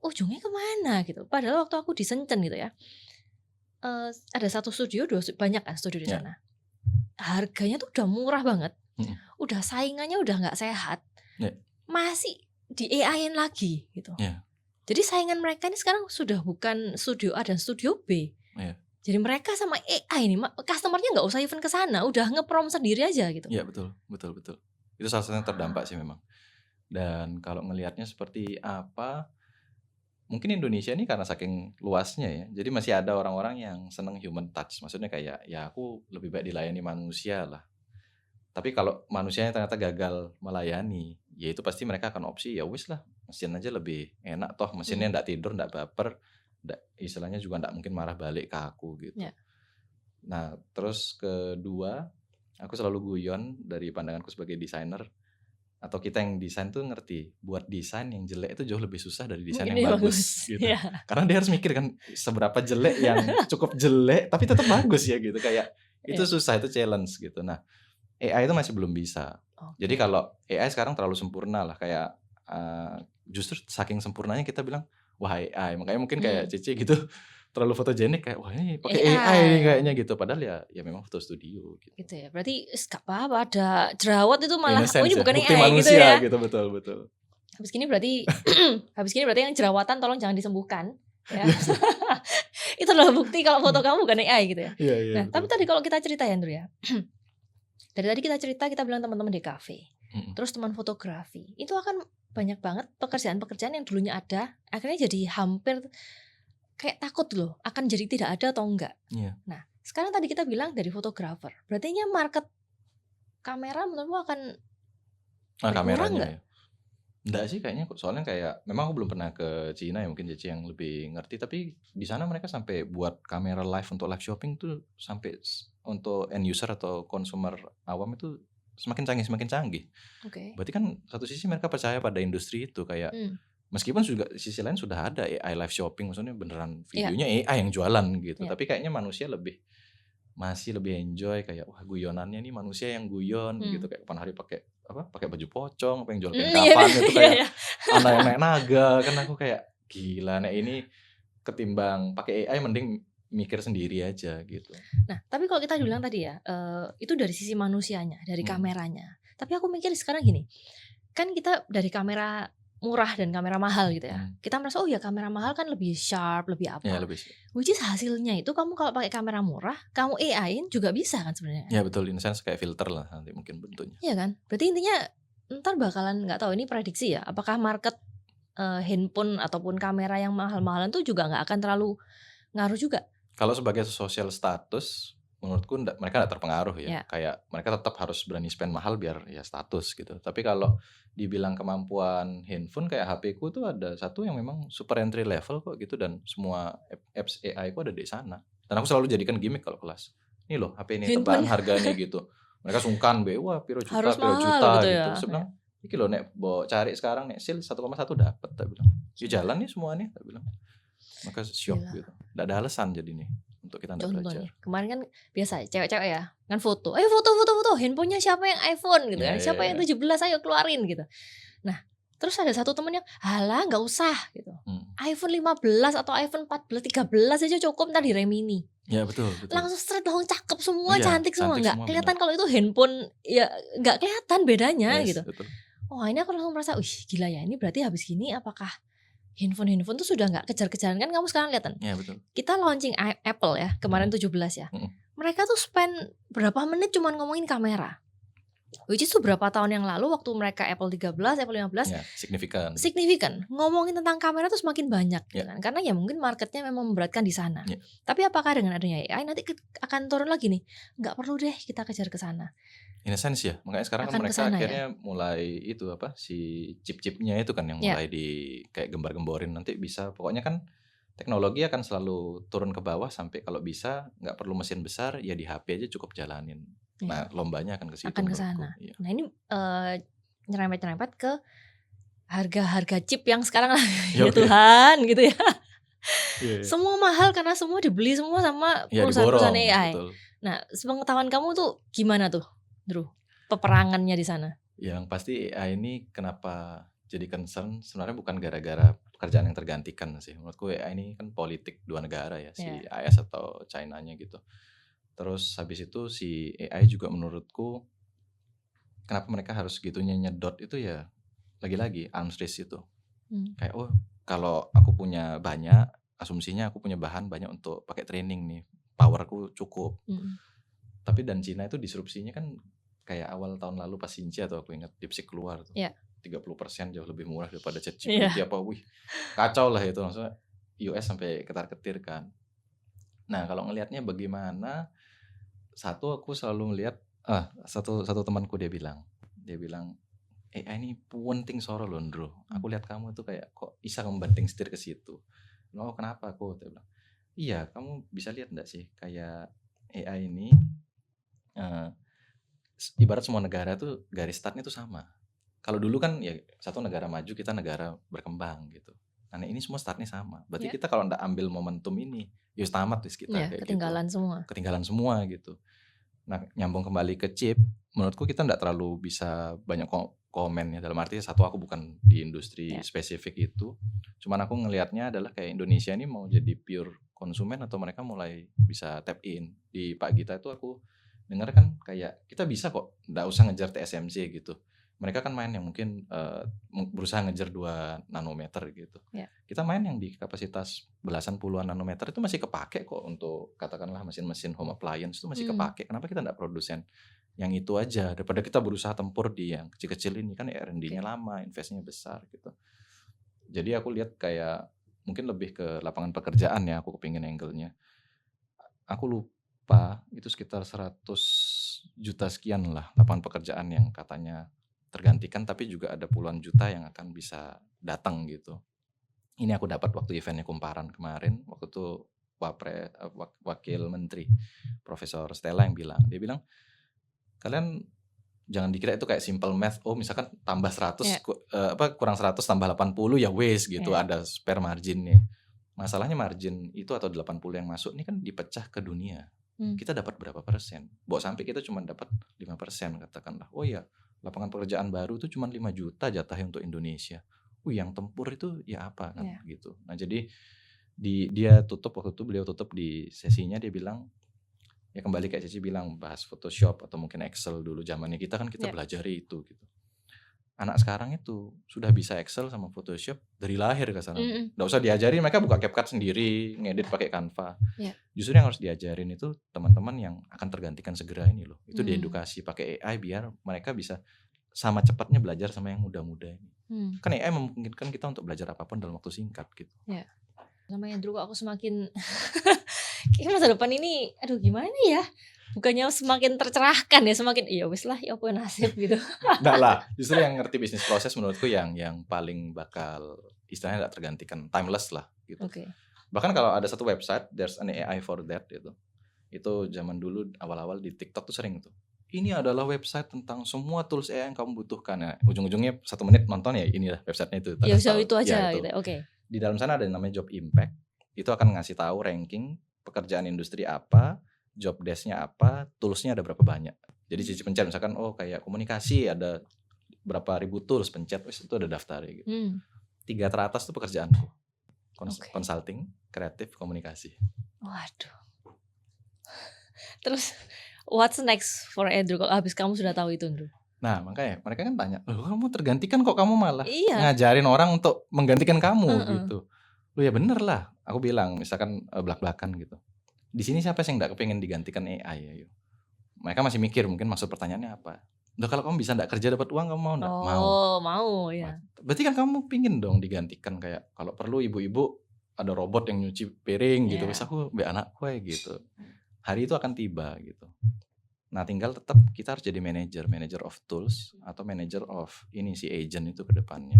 ujungnya kemana gitu. Padahal waktu aku di Shenzhen gitu ya, ada satu studio, banyak kan studio di sana. Harganya tuh udah murah banget, udah saingannya udah nggak sehat, masih di AI-in lagi gitu. Jadi saingan mereka ini sekarang sudah bukan studio A dan studio B. Jadi mereka sama AI ini, customernya nggak usah even ke sana, udah nge-prom sendiri aja gitu. Iya betul. Itu salah satu yang terdampak sih memang. Dan kalau ngelihatnya seperti apa, mungkin Indonesia ini karena saking luasnya ya, jadi masih ada orang-orang yang seneng human touch. Maksudnya kayak, ya aku lebih baik dilayani manusia lah. Tapi kalau manusianya ternyata gagal melayani, ya itu pasti mereka akan opsi, ya wis lah, mesin aja lebih enak, toh mesinnya ndak tidur, ndak baper, istilahnya juga ndak mungkin marah balik ke aku gitu. Ya. Nah, terus kedua, aku selalu guyon dari pandanganku sebagai desainer, atau kita yang desain tuh ngerti, buat desain yang jelek itu jauh lebih susah dari desain Ini yang bagus. bagus gitu. Iya. Karena dia harus mikir kan seberapa jelek yang cukup jelek tapi tetap bagus ya gitu, kayak itu Iya. susah, itu challenge gitu. Nah, AI itu masih belum bisa. Jadi Oke. kalau AI sekarang terlalu sempurna lah, kayak justru saking sempurnanya kita bilang, wah AI. Makanya mungkin kayak Cici gitu terlalu fotogenik, kayak wah ini pakai AI nih AI. kayaknya gitu. Padahal ya memang foto studio gitu. Gitu ya. Berarti gak apa-apa ada jerawat itu In malah, a oh sense ini ya, bukan bukti AI gitu manusia ya. gitu, betul betul. Habis gini berarti yang jerawatan tolong jangan disembuhkan ya. Itu adalah bukti kalau foto kamu bukan AI gitu ya. Iya Nah, betul. tapi tadi kalau kita cerita ya Andrew ya. Dari tadi kita cerita, kita bilang teman-teman di kafe. Terus teman fotografi. Itu akan banyak banget pekerjaan-pekerjaan yang dulunya ada, akhirnya jadi hampir kayak takut loh, akan jadi tidak ada atau enggak. Iya. Nah, sekarang tadi kita bilang dari fotografer. Berarti market kamera menurutmu akan berkurang kameranya nggak? ya. Enggak sih kayaknya, soalnya kayak memang aku belum pernah ke Cina ya, mungkin Cici yang lebih ngerti, tapi di sana mereka sampai buat kamera live untuk live shopping tuh sampai untuk end user atau consumer awam itu semakin canggih. Oke. Berarti kan satu sisi mereka percaya pada industri itu, kayak meskipun juga sisi lain sudah ada AI live shopping, maksudnya beneran videonya AI yang jualan gitu, tapi kayaknya manusia masih lebih enjoy kayak wah guyonannya nih, manusia yang guyon gitu, kayak kapan hari pakai baju pocong, pengen jual kain kafan itu kayak anak yang naik naga, kan aku kayak gila, nek ini ketimbang pakai AI mending mikir sendiri aja gitu. Nah, tapi kalau kita bilang tadi ya, itu dari sisi manusianya, dari kameranya. Tapi aku mikir sekarang gini, kan kita dari kamera murah dan kamera mahal gitu ya. Kita merasa oh ya kamera mahal kan lebih sharp, lebih apa. Ya, lebih. Which is hasilnya itu kamu kalau pakai kamera murah, kamu AI-in juga bisa kan sebenarnya. Ya betul, in sense kayak filter lah nanti mungkin bentuknya. Iya kan? Berarti intinya ntar bakalan, nggak tahu ini prediksi ya, apakah market handphone ataupun kamera yang mahal-mahalan tuh juga nggak akan terlalu ngaruh juga. Kalau sebagai social status, menurutku mereka nggak terpengaruh ya. Kayak mereka tetap harus berani spend mahal biar ya status gitu. Tapi kalau dibilang kemampuan handphone, kayak HP-ku tuh ada satu yang memang super entry level kok gitu, dan semua apps AI ku ada di sana. Dan aku selalu jadikan gimmick kalau kelas. Ini loh HP ini tebaan harganya gitu. Mereka sungkan be, wah piro juta Harus mahal juta gitu gitu. ya. Terus bilang, iki loh nek mau cari sekarang nek sale 1,1 dapat, tak bilang. Yuk jalan nih semua nih, tak bilang. Maka shock gitu. Nggak ada alasan jadi nih untuk kita nggak belajar. Kemarin kan biasa cewek-cewek ya kan foto, ayo foto, handphonenya siapa yang iPhone gitu kan, siapa yang 17 ayo keluarin gitu. Nah terus ada satu temen yang halah nggak usah gitu, iPhone 15 atau iPhone 14, 13 aja cukup, ntar diremini. Ya betul. Langsung straight, langsung cakep semua, cantik semua, nggak kelihatan kalau itu handphone ya, nggak kelihatan bedanya gitu. Betul. Wah ini aku langsung merasa, wih gila ya, ini berarti habis gini apakah handphone tuh sudah nggak kejar-kejaran. Kan kamu sekarang lihat kan, kita launching Apple ya kemarin 17 ya, mereka tuh spend berapa menit cuman ngomongin kamera, which is tuh berapa tahun yang lalu waktu mereka Apple 13, Apple 15 signifikan ngomongin tentang kamera tuh semakin banyak kan? Karena ya mungkin marketnya memang memberatkan di sana. Tapi apakah dengan adanya AI nanti akan turun lagi nih? Nggak perlu deh kita kejar ke sana. In a sense ya, makanya sekarang kan mereka akhirnya mulai itu si chip-chipnya itu kan yang mulai di kayak gembar-gemborin, nanti bisa, pokoknya kan teknologi akan selalu turun ke bawah sampai kalau bisa nggak perlu mesin besar, ya di HP aja cukup jalanin. Nah lombanya akan ke situ. Akan ke sana. Nah ini nyerempet ke harga chip yang sekarang ya Tuhan gitu ya. Semua mahal karena semua dibeli semua sama perusahaan-perusahaan AI. Betul. Nah sepengetahuan kamu tuh gimana tuh Drew, peperangannya di sana? Yang pasti AI ini kenapa jadi concern sebenarnya bukan gara-gara pekerjaan yang tergantikan sih. Menurutku AI ini kan politik dua negara ya, si AS atau China-nya gitu. Terus habis itu si AI juga menurutku kenapa mereka harus gitunya nyedot itu ya, lagi-lagi arms race itu. Kayak kalau aku punya banyak, asumsinya aku punya bahan banyak untuk pakai training nih, powerku cukup. Tapi dan Cina itu disrupsinya kan kayak awal tahun lalu pas Xinjia tuh aku ingat DeepSeek keluar tuh. 30% jauh lebih murah daripada Iya. ChatGPT apa, wih kacau lah itu, maksudnya US sampai ketar-ketir kan. Nah kalau ngelihatnya bagaimana, satu aku selalu ngelihat, satu temanku dia bilang, "AI ini penting soro lho Ndro, aku lihat kamu tuh kayak kok bisa membanting setir ke situ." "Oh kenapa?" Aku dia bilang, "Iya kamu bisa lihat nggak sih kayak AI ini, eee, ibarat semua negara tuh garis startnya tuh sama. Kalau dulu kan ya satu negara maju, kita negara berkembang gitu. Nah ini semua startnya sama. Berarti Ya. kita kalau ndak ambil momentum ini, ya wis tamat wis kita Iya, kayak gitu. ketinggalan semua. Ketinggalan semua gitu. Nah nyambung kembali ke chip, menurutku kita ndak terlalu bisa banyak komen ya. Dalam arti satu aku bukan di industri Ya. spesifik itu. Cuman aku ngelihatnya adalah kayak Indonesia ini mau jadi pure konsumen atau mereka mulai bisa tap in. Di Pak Gita itu aku dengar kan kayak kita bisa kok ndak usah ngejar TSMC gitu. Mereka kan main yang mungkin berusaha ngejar 2 nanometer gitu. Ya. Kita main yang di kapasitas belasan puluhan nanometer itu masih kepake kok untuk katakanlah mesin-mesin home appliance itu masih kepake. Kenapa kita ndak produsen yang itu aja daripada kita berusaha tempur di yang kecil-kecil ini kan R&D-nya lama, investnya besar gitu. Jadi aku lihat kayak mungkin lebih ke lapangan pekerjaan ya aku kepingin angle-nya. Aku lupa itu sekitar 100 juta sekian lah lapangan pekerjaan yang katanya tergantikan, tapi juga ada puluhan juta yang akan bisa datang gitu. Ini aku dapat waktu eventnya Kumparan kemarin, waktu itu Wakil Menteri Profesor Stella yang bilang, dia bilang, "Kalian jangan dikira itu kayak simple math, oh misalkan tambah 100 Ya. kurang 100 tambah 80 ya wes gitu, Ya. ada spare margin nih." Masalahnya margin itu atau 80 yang masuk ini kan dipecah ke dunia. Kita dapat berapa persen? Bawa sampai kita cuma dapat 5% katakanlah. Oh iya, lapangan pekerjaan baru itu cuma 5 juta jatahnya untuk Indonesia. Yang tempur itu ya apa kan Ya. gitu. Nah jadi dia tutup waktu itu, beliau tutup di sesinya dia bilang, ya kembali kayak Cici bilang bahas Photoshop atau mungkin Excel dulu zamannya kita kan kita Ya. belajari itu gitu. Anak sekarang itu sudah bisa Excel sama Photoshop dari lahir kasarannya. Nggak usah diajarin, mereka buka CapCut sendiri, ngedit pakai Canva. Ya. Justru yang harus diajarin itu teman-teman yang akan tergantikan segera ini loh. Itu diedukasi pakai AI biar mereka bisa sama cepatnya belajar sama yang muda-muda ini. Kan AI memungkinkan kita untuk belajar apapun dalam waktu singkat gitu. Ya. Sama Andrew kok aku semakin kayaknya masa depan ini aduh gimana ya? Bukannya semakin tercerahkan ya, semakin iya wis lah ya apa nasib gitu. Enggak lah, justru yang ngerti bisnis proses menurutku yang paling bakal istilahnya enggak tergantikan, timeless lah gitu. Oke. Bahkan kalau ada satu website there's an AI for that gitu. Itu zaman dulu awal-awal di TikTok tuh sering tuh. Ini adalah website tentang semua tools AI yang kamu butuhkan. Nah, ujung-ujungnya 1 menit nonton ya inilah websitenya itu. Ya udah Tahu. itu aja Ya, itu. gitu. Oke. Di dalam sana ada yang namanya Job Impact. Itu akan ngasih tahu ranking pekerjaan industri apa, job desk-nya apa, tools-nya ada berapa banyak. Jadi Cici pencet misalkan kayak komunikasi ada berapa ribu tools, pencet wis itu ada daftarnya gitu. 3 teratas tuh pekerjaanku. Consulting, kreatif, komunikasi. Waduh. Terus what's next for Andrew kalau habis kamu sudah tahu itu, Andrew? Nah, makanya mereka kan tanya, "Loh, kamu tergantikan kok kamu malah Iya. ngajarin orang untuk menggantikan kamu?" gitu. Loh ya bener lah, aku bilang misalkan belak-belakan gitu. Di sini siapa sih yang enggak kepengin digantikan AI ya yuk. Mereka masih mikir mungkin maksud pertanyaannya apa. Loh kalau kamu bisa enggak kerja dapat uang kamu mau enggak? Mau. Oh, mau ya. Berarti kan kamu pingin dong digantikan kayak kalau perlu ibu-ibu ada robot yang nyuci piring gitu. Wis aku mbek anakku ae gitu. Hari itu akan tiba gitu. Nah, tinggal tetap kita harus jadi manager of tools atau manager of ini si agent itu ke depannya.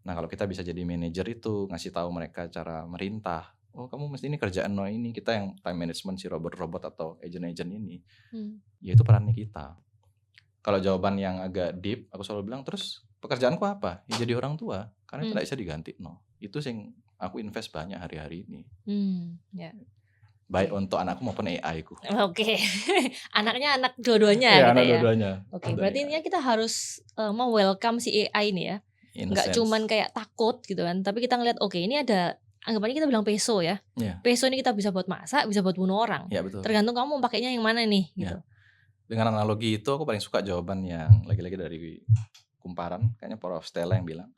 Nah, kalau kita bisa jadi manager itu ngasih tahu mereka cara merintah. Oh, kamu mesti ini kerjaan ini, kita yang time management si robot-robot atau agent-agent ini. Ya itu perannya kita. Kalau jawaban yang agak deep, aku selalu bilang terus pekerjaanku apa? Ya jadi orang tua. Karena itu enggak bisa diganti, no. Itu sing aku invest banyak hari-hari ini. Ya. Baik untuk anakku maupun AI-ku. Oke. Anaknya anak dua-duanya ya, gitu anak ya. dua-duanya. Oke, berarti intinya kita harus welcome si AI ini ya. Enggak cuman kayak takut gitu kan, tapi kita ngeliat oke ini ada anggapannya kita bilang peso ya. Peso ini kita bisa buat masak, bisa buat bunuh orang. Ya, betul. Tergantung kamu mau pakainya yang mana nih gitu. Ya. Dengan analogi itu aku paling suka jawaban yang lagi-lagi dari Kumparan, kayaknya Prof Stella yang bilang,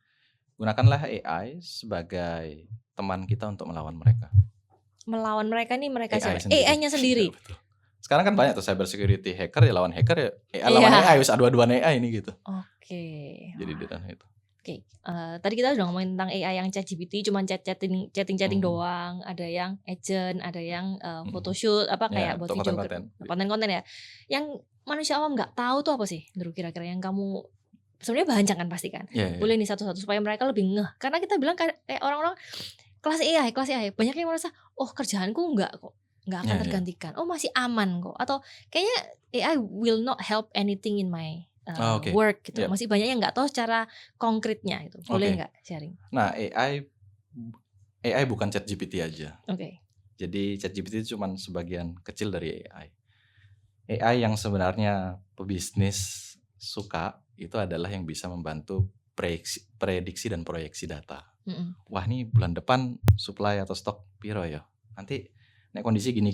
gunakanlah AI sebagai teman kita untuk melawan mereka. Melawan mereka nih mereka AI siapa? AI-nya sendiri. Ya, betul. Sekarang kan banyak tuh cyber security hacker ya lawan hacker ya AI lawan Iya. AI wis adu-aduan AI ini gitu. Oke. Jadi di Wah, ranah itu. oke. Tadi kita udah ngomongin tentang AI yang ChatGPT cuman chatting-chatting Mhm. doang, ada yang agent, ada yang Mhm. photoshoot apa Ya, kayak buat untuk video konten-konten. konten-konten ya. Yang manusia awam nggak tahu tuh apa sih, Ndro, kira-kira yang kamu sebenarnya banyak kan pasti kan? Iya, iya. Boleh nih satu-satu supaya mereka lebih ngeh. Karena kita bilang kayak orang-orang kelas AI. Banyak yang merasa, "Oh, kerjaanku nggak akan Iya, iya. tergantikan. Oh, masih aman kok." Atau kayaknya AI will not help anything in my Oh, oke. work gitu. Iya. Masih banyak yang nggak tahu secara konkretnya itu. Boleh Oke. nggak sharing? Nah, AI bukan ChatGPT aja. Oke. Jadi ChatGPT itu cuman sebagian kecil dari AI. AI yang sebenarnya pebisnis suka itu adalah yang bisa membantu prediksi dan proyeksi data. Mhm. Wah, nih bulan depan supply atau stok piro ya? Nanti nek kondisi gini,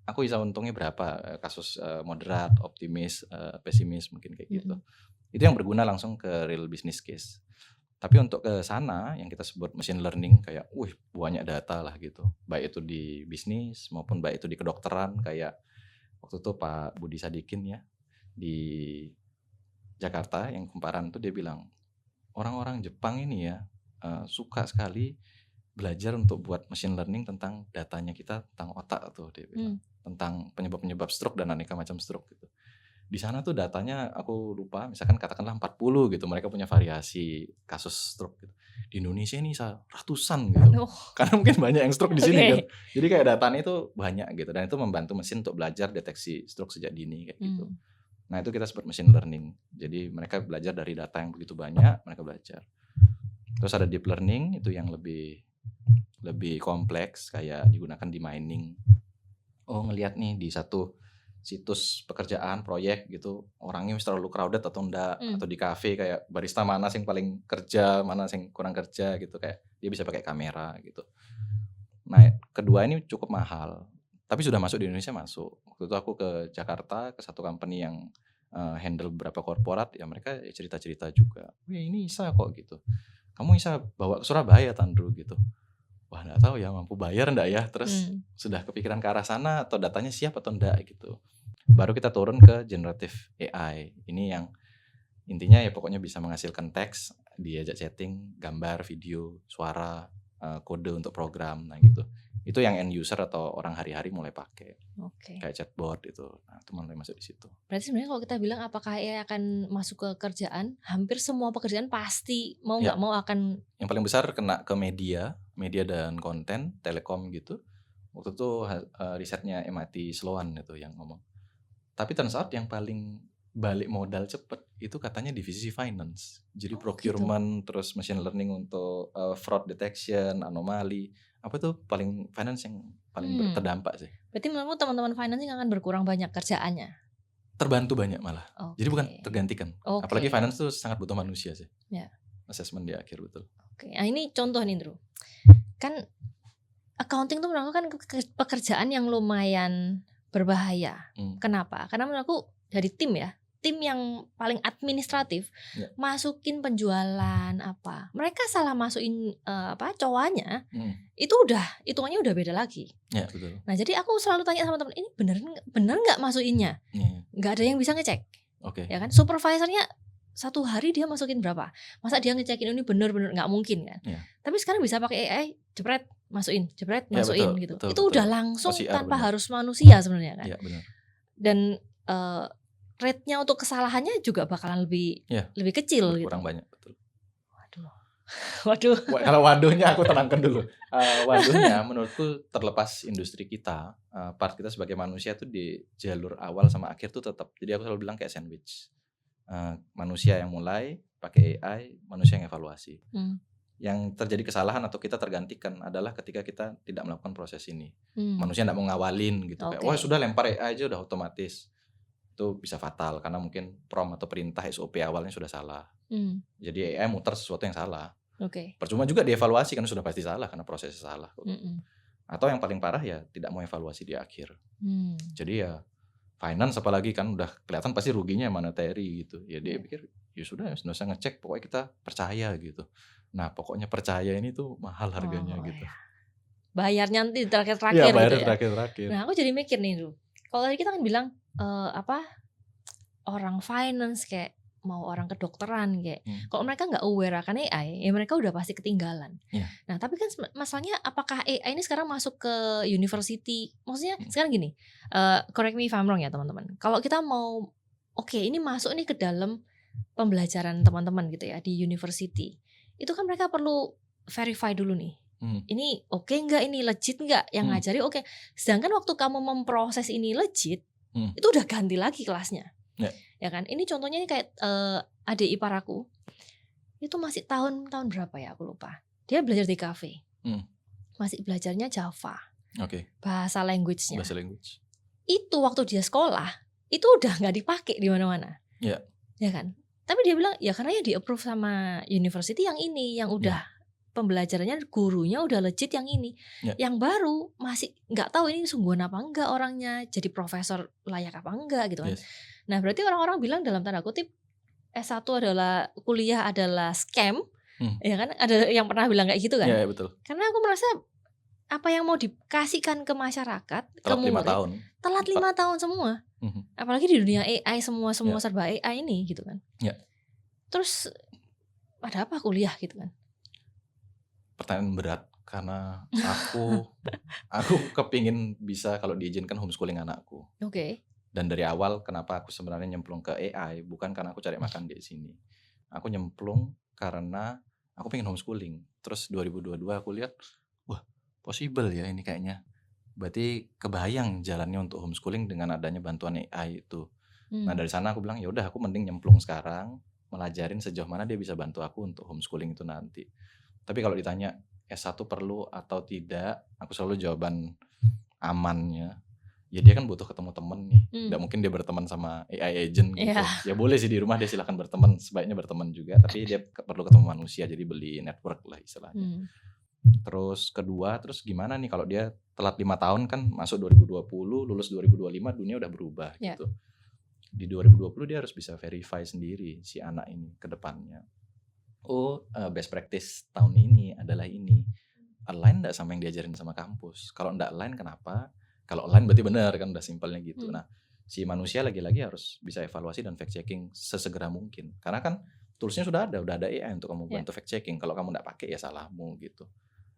aku bisa untungnya berapa? Kasus moderat, optimis, pesimis mungkin kayak gitu. Mhm. Itu yang berguna langsung ke real business case. Tapi untuk ke sana yang kita sebut machine learning kayak, banyak data lah gitu. Baik itu di bisnis maupun baik itu di kedokteran kayak waktu itu Pak Budi Sadikin ya di Jakarta yang kumparan tuh dia bilang orang-orang Jepang ini ya suka sekali belajar untuk buat machine learning tentang datanya kita tentang otak tuh dia bilang tentang penyebab-penyebab stroke dan aneka macam stroke gitu. Di sana tuh datanya aku lupa misalkan katakanlah 40 gitu mereka punya variasi kasus stroke gitu. Di Indonesia ini ratusan gitu. Oh, Karena mungkin banyak yang stroke di sini kan. oke. Jadi kayak datanya itu banyak gitu dan itu membantu mesin untuk belajar deteksi stroke sejak dini kayak gitu. Nah, itu kita sebut machine learning. Jadi mereka belajar dari data yang begitu banyak, mereka belajar. Terus ada deep learning itu yang lebih kompleks kayak digunakan di mining. Oh, ngelihat nih di satu situs pekerjaan proyek gitu orangnya terlalu crowded atau enggak atau di kafe kayak barista mana sih yang paling kerja mana sih yang kurang kerja gitu kayak dia bisa pakai kamera gitu. Nah, kedua ini cukup mahal tapi sudah masuk di Indonesia masuk. Waktu itu aku ke Jakarta ke satu company yang handle beberapa korporat ya mereka cerita-cerita juga. Wih, ini bisa kok gitu. Kamu bisa bawa ke Surabaya Tandru gitu. Wah, nggak tahu ya mampu bayar nggak ya. Terus sudah kepikiran ke arah sana atau datanya siap atau enggak gitu. Baru kita turun ke generative AI. Ini yang intinya ya pokoknya bisa menghasilkan teks, diajak chatting, gambar, video, suara, kode untuk program. Nah gitu. Itu yang end user atau orang hari-hari mulai pakai. Oke. Kayak chatbot itu. Nah, itu mulai masuk di situ. Berarti sebenarnya kalau kita bilang apakah AI akan masuk ke kerjaan, hampir semua pekerjaan pasti mau Ya, nggak mau akan yang paling besar kena ke media dan konten, telekom gitu. Waktu itu risetnya MIT Sloan itu yang ngomong. Tapi turns out yang paling balik modal cepet itu katanya divisi finance. Jadi gitu. procurement terus machine learning untuk fraud detection, anomali. Apa tuh paling finance yang paling terdampak sih. Berarti menurutmu teman-teman financing akan berkurang banyak kerjaannya? Terbantu banyak malah. Jadi bukan Oke. tergantikan. Oke. Apalagi finance tuh sangat butuh manusia sih. Ya. Assessment di akhir betul. Oke. Nah, ini contoh nih, Ndro. Kan accounting tuh menurut aku kan pekerjaan yang lumayan berbahaya. Kenapa? Karena menurut aku dari tim yang paling administratif masukin penjualan apa, mereka salah masukin cowoknya, itu udah hitungannya udah beda lagi. Ya betul. Nah jadi aku selalu tanya sama teman ini bener nggak masukinnya? Nggak ada yang bisa ngecek. Oke. Ya kan supervisornya satu hari dia masukin berapa? Masa dia ngecekin ini bener-bener nggak mungkin kan? Tapi sekarang bisa pakai AI, jepret masukin betul, gitu. betul, itu betul. udah langsung OCR, tanpa benar. harus manusia sebenarnya kan. Iya benar. Dan rate-nya untuk kesalahannya juga bakalan lebih kecil berkurang gitu. banyak betul. Waduh. Kalau waduhnya aku tenangkan dulu. Waduhnya menurutku terlepas industri kita, part kita sebagai manusia tuh di jalur awal sama akhir tuh tetap. Jadi aku selalu bilang kayak sandwich. Manusia yang mulai pakai AI, manusia yang evaluasi. Yang terjadi kesalahan atau kita tergantikan adalah ketika kita tidak melakukan proses ini. Manusia tidak mau ngawalin gitu. Kayak, wah sudah lempar AI aja udah otomatis. Itu bisa fatal karena mungkin prompt atau perintah SOP awalnya sudah salah. Jadi AI muter sesuatu yang salah. Percuma juga dievaluasi kan sudah pasti salah karena prosesnya salah. Atau yang paling parah ya tidak mau evaluasi di akhir. Jadi ya finance apalagi kan udah kelihatan pasti ruginya monetary gitu. Ya dia pikir ya sudah nggak usah ngecek pokoknya kita percaya gitu. Nah pokoknya percaya ini tuh mahal harganya gitu. Bayarnya nanti terakhir-terakhir Iya gitu bayar ya. terakhir-terakhir. Nah aku jadi mikir nih tuh, Kalau tadi kita kan bilang orang finance kayak mau orang kedokteran kayak kalau mereka nggak aware akan AI ya mereka udah pasti ketinggalan. Iya. Nah tapi kan masalahnya apakah AI ini sekarang masuk ke university? Maksudnya sekarang gini, correct me if I'm wrong ya teman-teman. Kalau kita mau ini masuk nih ke dalam pembelajaran teman-teman gitu ya di university, itu kan mereka perlu verify dulu nih. Ini oke nggak, ini legit nggak, yang ngajari oke. Sedangkan waktu kamu memproses ini legit, itu udah ganti lagi kelasnya. Ya kan, ini contohnya kayak adik ipar aku itu masih tahun berapa ya aku lupa, dia belajar di cafe, masih belajarnya Java, bahasa language-nya. Itu waktu dia sekolah itu udah nggak dipakai di mana-mana, ya kan. Tapi dia bilang ya karena ya di approve sama university yang ini, yang udah pembelajarannya gurunya udah legit yang ini, yang baru masih nggak tahu ini sungguhan apa enggak orangnya, jadi profesor layak apa enggak gitu kan. Nah berarti orang-orang bilang dalam tanda kutip S1 adalah kuliah adalah scam, ya kan? Ada yang pernah bilang kayak gitu kan? Iya betul. Karena aku merasa apa yang mau dikasihkan ke masyarakat, telat 5 tahun. Telat 5 tahun semua. Apalagi di dunia AI semua serba AI ini gitu kan. Terus ada apa kuliah gitu kan? Pertanyaan berat karena aku kepingin bisa kalau diizinkan homeschooling anakku. Dan dari awal kenapa aku sebenarnya nyemplung ke AI bukan karena aku cari makan di sini. Aku nyemplung karena aku pengen homeschooling. Terus 2022 aku lihat, wah possible ya ini kayaknya. Berarti kebayang jalannya untuk homeschooling dengan adanya bantuan AI itu. Nah dari sana aku bilang ya udah aku mending nyemplung sekarang, melajarin sejauh mana dia bisa bantu aku untuk homeschooling itu nanti. Tapi kalau ditanya S1 perlu atau tidak, aku selalu jawaban amannya. Ya dia kan butuh ketemu temen nih, nggak mungkin dia berteman sama AI agent gitu. Ya boleh sih di rumah dia silakan berteman, sebaiknya berteman juga, tapi dia perlu ketemu manusia, jadi beli network lah istilahnya. Terus kedua, terus gimana nih kalau dia telat 5 tahun kan masuk 2020, lulus 2025 dunia udah berubah gitu. Di 2020 dia harus bisa verify sendiri si anak ini ke depannya. Best practice tahun ini adalah ini. Align enggak sama yang diajarin sama kampus? Kalau enggak align kenapa? Kalau online berarti benar kan, udah simpelnya gitu. Nah, si manusia lagi-lagi harus bisa evaluasi dan fact checking sesegera mungkin. Karena kan toolsnya sudah ada AI untuk kamu bantu fact checking. Kalau kamu enggak pakai ya salahmu gitu.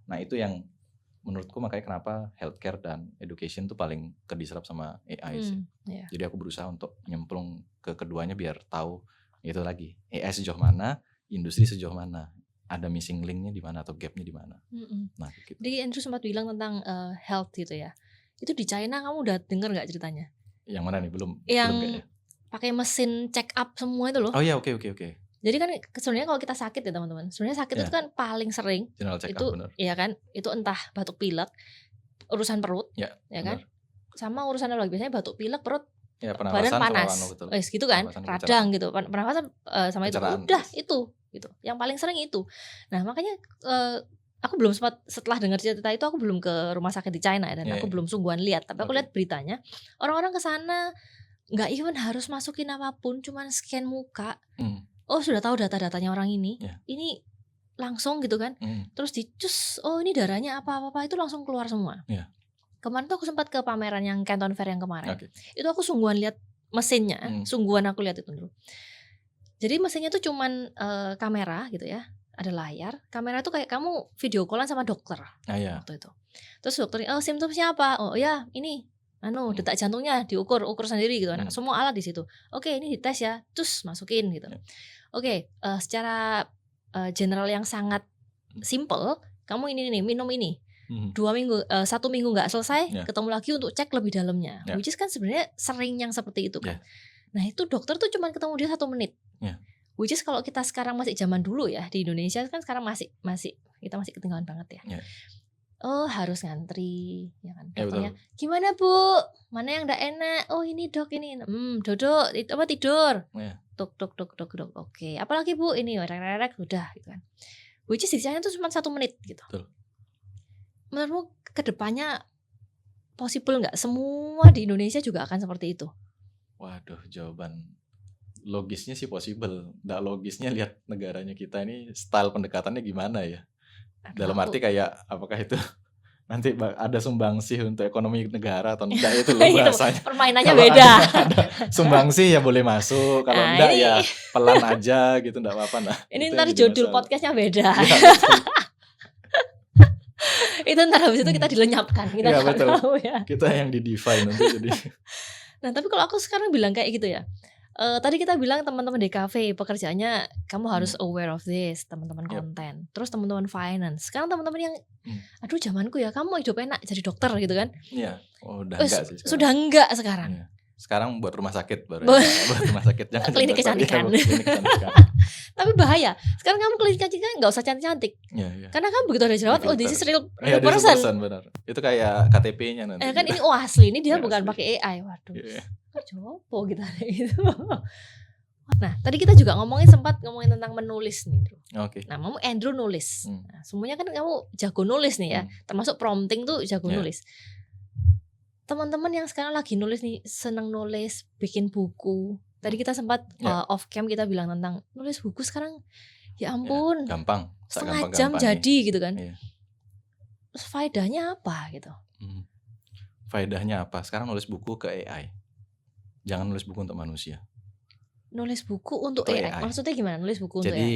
Nah, itu yang menurutku makanya kenapa healthcare dan education tuh paling kedisrupt sama AI sih. Jadi aku berusaha untuk nyemplung ke keduanya biar tahu itu lagi AI sejauh mana, industri sejauh mana, ada missing linknya di mana atau gapnya di mana. Nah, gitu. Jadi Andrew sempat bilang tentang health gitu ya. Itu di China kamu udah denger nggak ceritanya? Yang mana nih? Belum Yang pakai mesin check up semua itu loh. Oh iya, oke. Jadi kan sebenarnya kalau kita sakit ya teman-teman, sebenarnya sakit itu kan paling sering general check itu up, bener. ya kan, itu entah batuk pilek, urusan perut, ya kan, sama urusan apa lagi, biasanya batuk pilek, perut, badan panas, gitu kan, radang gitu, pernafasan sama itu udah itu gitu, yang paling sering itu. Nah makanya aku belum sempat, setelah dengar cerita itu aku belum ke rumah sakit di China ya, dan aku belum sungguhan lihat, tapi aku lihat beritanya orang-orang ke sana nggak even harus masukin apapun, cuman scan muka, sudah tahu data-datanya orang ini langsung gitu kan, terus dicus, ini darahnya apa itu langsung keluar semua. Kemarin tuh aku sempat ke pameran yang Canton Fair yang kemarin, itu aku sungguhan lihat mesinnya, sungguhan aku lihat itu dulu. Jadi mesinnya tuh cuman kamera gitu ya, ada layar, kamera tuh kayak kamu video callan sama dokter waktu itu. Terus dokternya, simptomnya apa? Oh ya ini, detak jantungnya diukur sendiri gitu. Nah, semua alat di situ. Oke, ini dites ya, terus masukin gitu. Oke, secara general yang sangat simple, kamu ini minum ini. 1 minggu nggak selesai, ketemu lagi untuk cek lebih dalamnya. Which is kan sebenarnya sering yang seperti itu kan. Nah itu dokter tuh cuma ketemu dia 1 menit. Which is kalau kita sekarang masih zaman dulu ya di Indonesia kan sekarang masih kita masih ketinggalan banget ya. Harus ngantri ya kan. Dokternya, gimana Bu? Mana yang enggak enak? Ini Dok ini. Duduk, apa tidur? Dok. Oke. Apalagi Bu? Ini rek udah gitu kan. Which is sisanya tuh cuma 1 menit gitu. Menurutmu kedepannya possible nggak semua di Indonesia juga akan seperti itu? Waduh, jawaban logisnya sih possible. Nggak logisnya lihat negaranya kita ini style pendekatannya gimana ya. Dalam arti kayak apakah itu nanti ada sumbangsih untuk ekonomi negara atau enggak itu loh Itu bahasanya. permainannya Kalau beda. ada sumbangsih ya boleh masuk, kalau Nah, enggak ini ya pelan aja gitu, enggak apa-apa. Nah, ini itu yang ntar jadi judul masalah. podcastnya beda. Iya betul. Itu ntar habis itu kita dilenyapkan, kita Iya nggak betul. tahu ya. Kita yang di-define nanti jadi. Nah, tapi kalau aku sekarang bilang kayak gitu ya. Tadi kita bilang teman-teman DKV pekerjaannya kamu harus aware of this, teman-teman Yap. konten. Terus teman-teman finance. Sekarang teman-teman yang aduh zamanku ya kamu hidup enak jadi dokter gitu kan. Iya. Oh, udah enggak sih sekarang. Sudah enggak sekarang. Iya. Sekarang buat rumah sakit baru. Buat rumah sakit jangan klinik dokter. kecantikan. Iya, klinik kecantikan. Tapi bahaya. Sekarang kamu klinik kecantikan enggak usah cantik-cantik. Iya, iya. Karena kan begitu ada jerawat, oh Filter. this is real Iya, this is person. person, benar. Itu kayak KTP-nya nanti. Kan ini asli, ini dia Iya, bukan asli. pakai AI. Waduh. Iya. Jopo gitu gitu. Nah, tadi kita juga sempat ngomongin tentang menulis nih, Andrew. Oke. Nah, kamu Andrew nulis. Hmm. Nah, semuanya kan kamu jago nulis nih ya, termasuk prompting tuh jago Yeah. nulis. Teman-teman yang sekarang lagi nulis nih, seneng nulis, bikin buku. Tadi kita sempat Yeah. off cam kita bilang tentang nulis buku sekarang, ya ampun, Gampang. setengah jam jadi gitu kan. Iya. Terus faedahnya apa gitu? Faedahnya apa? Sekarang nulis buku ke AI. Jangan nulis buku untuk manusia. Nulis buku untuk Untuk AI. AI. Maksudnya gimana nulis buku untuk AI? Jadi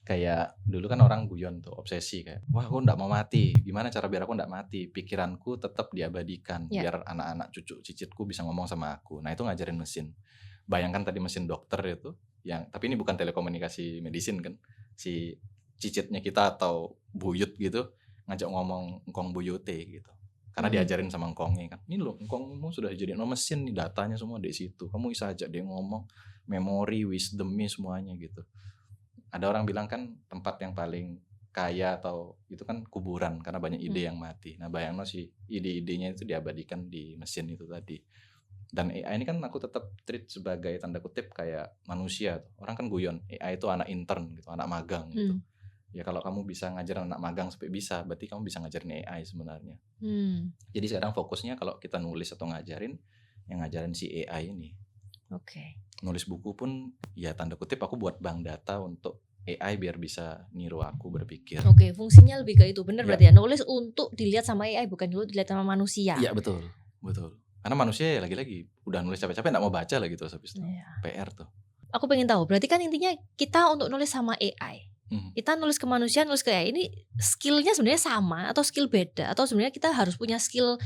kayak dulu kan orang guyon tuh, obsesi kayak, wah aku nggak mau mati. Gimana cara biar aku nggak mati? Pikiranku tetap diabadikan, Ya. biar anak-anak cucu cicitku bisa ngomong sama aku. Nah itu ngajarin mesin. Bayangkan tadi mesin dokter itu, yang tapi ini bukan telekomunikasi medisin kan, si cicitnya kita atau buyut gitu ngajak ngomong engkong buyute gitu. Karena diajarin sama engkongnya kan, ini loh engkongmu sudah jadi mesin nih, datanya semua di situ. Kamu bisa ajak dia ngomong, memori, wisdom-nya semuanya gitu. Ada orang bilang kan tempat yang paling kaya atau itu kan kuburan karena banyak ide yang mati. Nah bayangno sih ide-idenya itu diabadikan di mesin itu tadi. Dan AI ini kan aku tetap treat sebagai tanda kutip kayak manusia. Orang kan guyon, AI itu anak intern gitu, anak magang gitu. Ya kalau kamu bisa ngajarin anak magang sampai bisa, berarti kamu bisa ngajarin AI sebenarnya. Jadi sekarang fokusnya kalau kita nulis atau ngajarin, yang ngajarin si AI ini. Oke. Nulis buku pun ya tanda kutip aku buat bank data untuk AI biar bisa niru aku berpikir. Oke, fungsinya lebih ke itu. Benar Ya. berarti ya. Nulis untuk dilihat sama AI, bukan dulu dilihat sama manusia. Iya betul. Karena manusia ya lagi-lagi udah nulis capek-capek nggak mau baca lagi terus habis itu. Iya. PR tuh. Aku pengen tahu, berarti kan intinya kita untuk nulis sama AI. Kita nulis ke manusia, nulis ke AI. Ini skillnya sebenarnya sama atau skill beda? Atau sebenarnya kita harus punya skill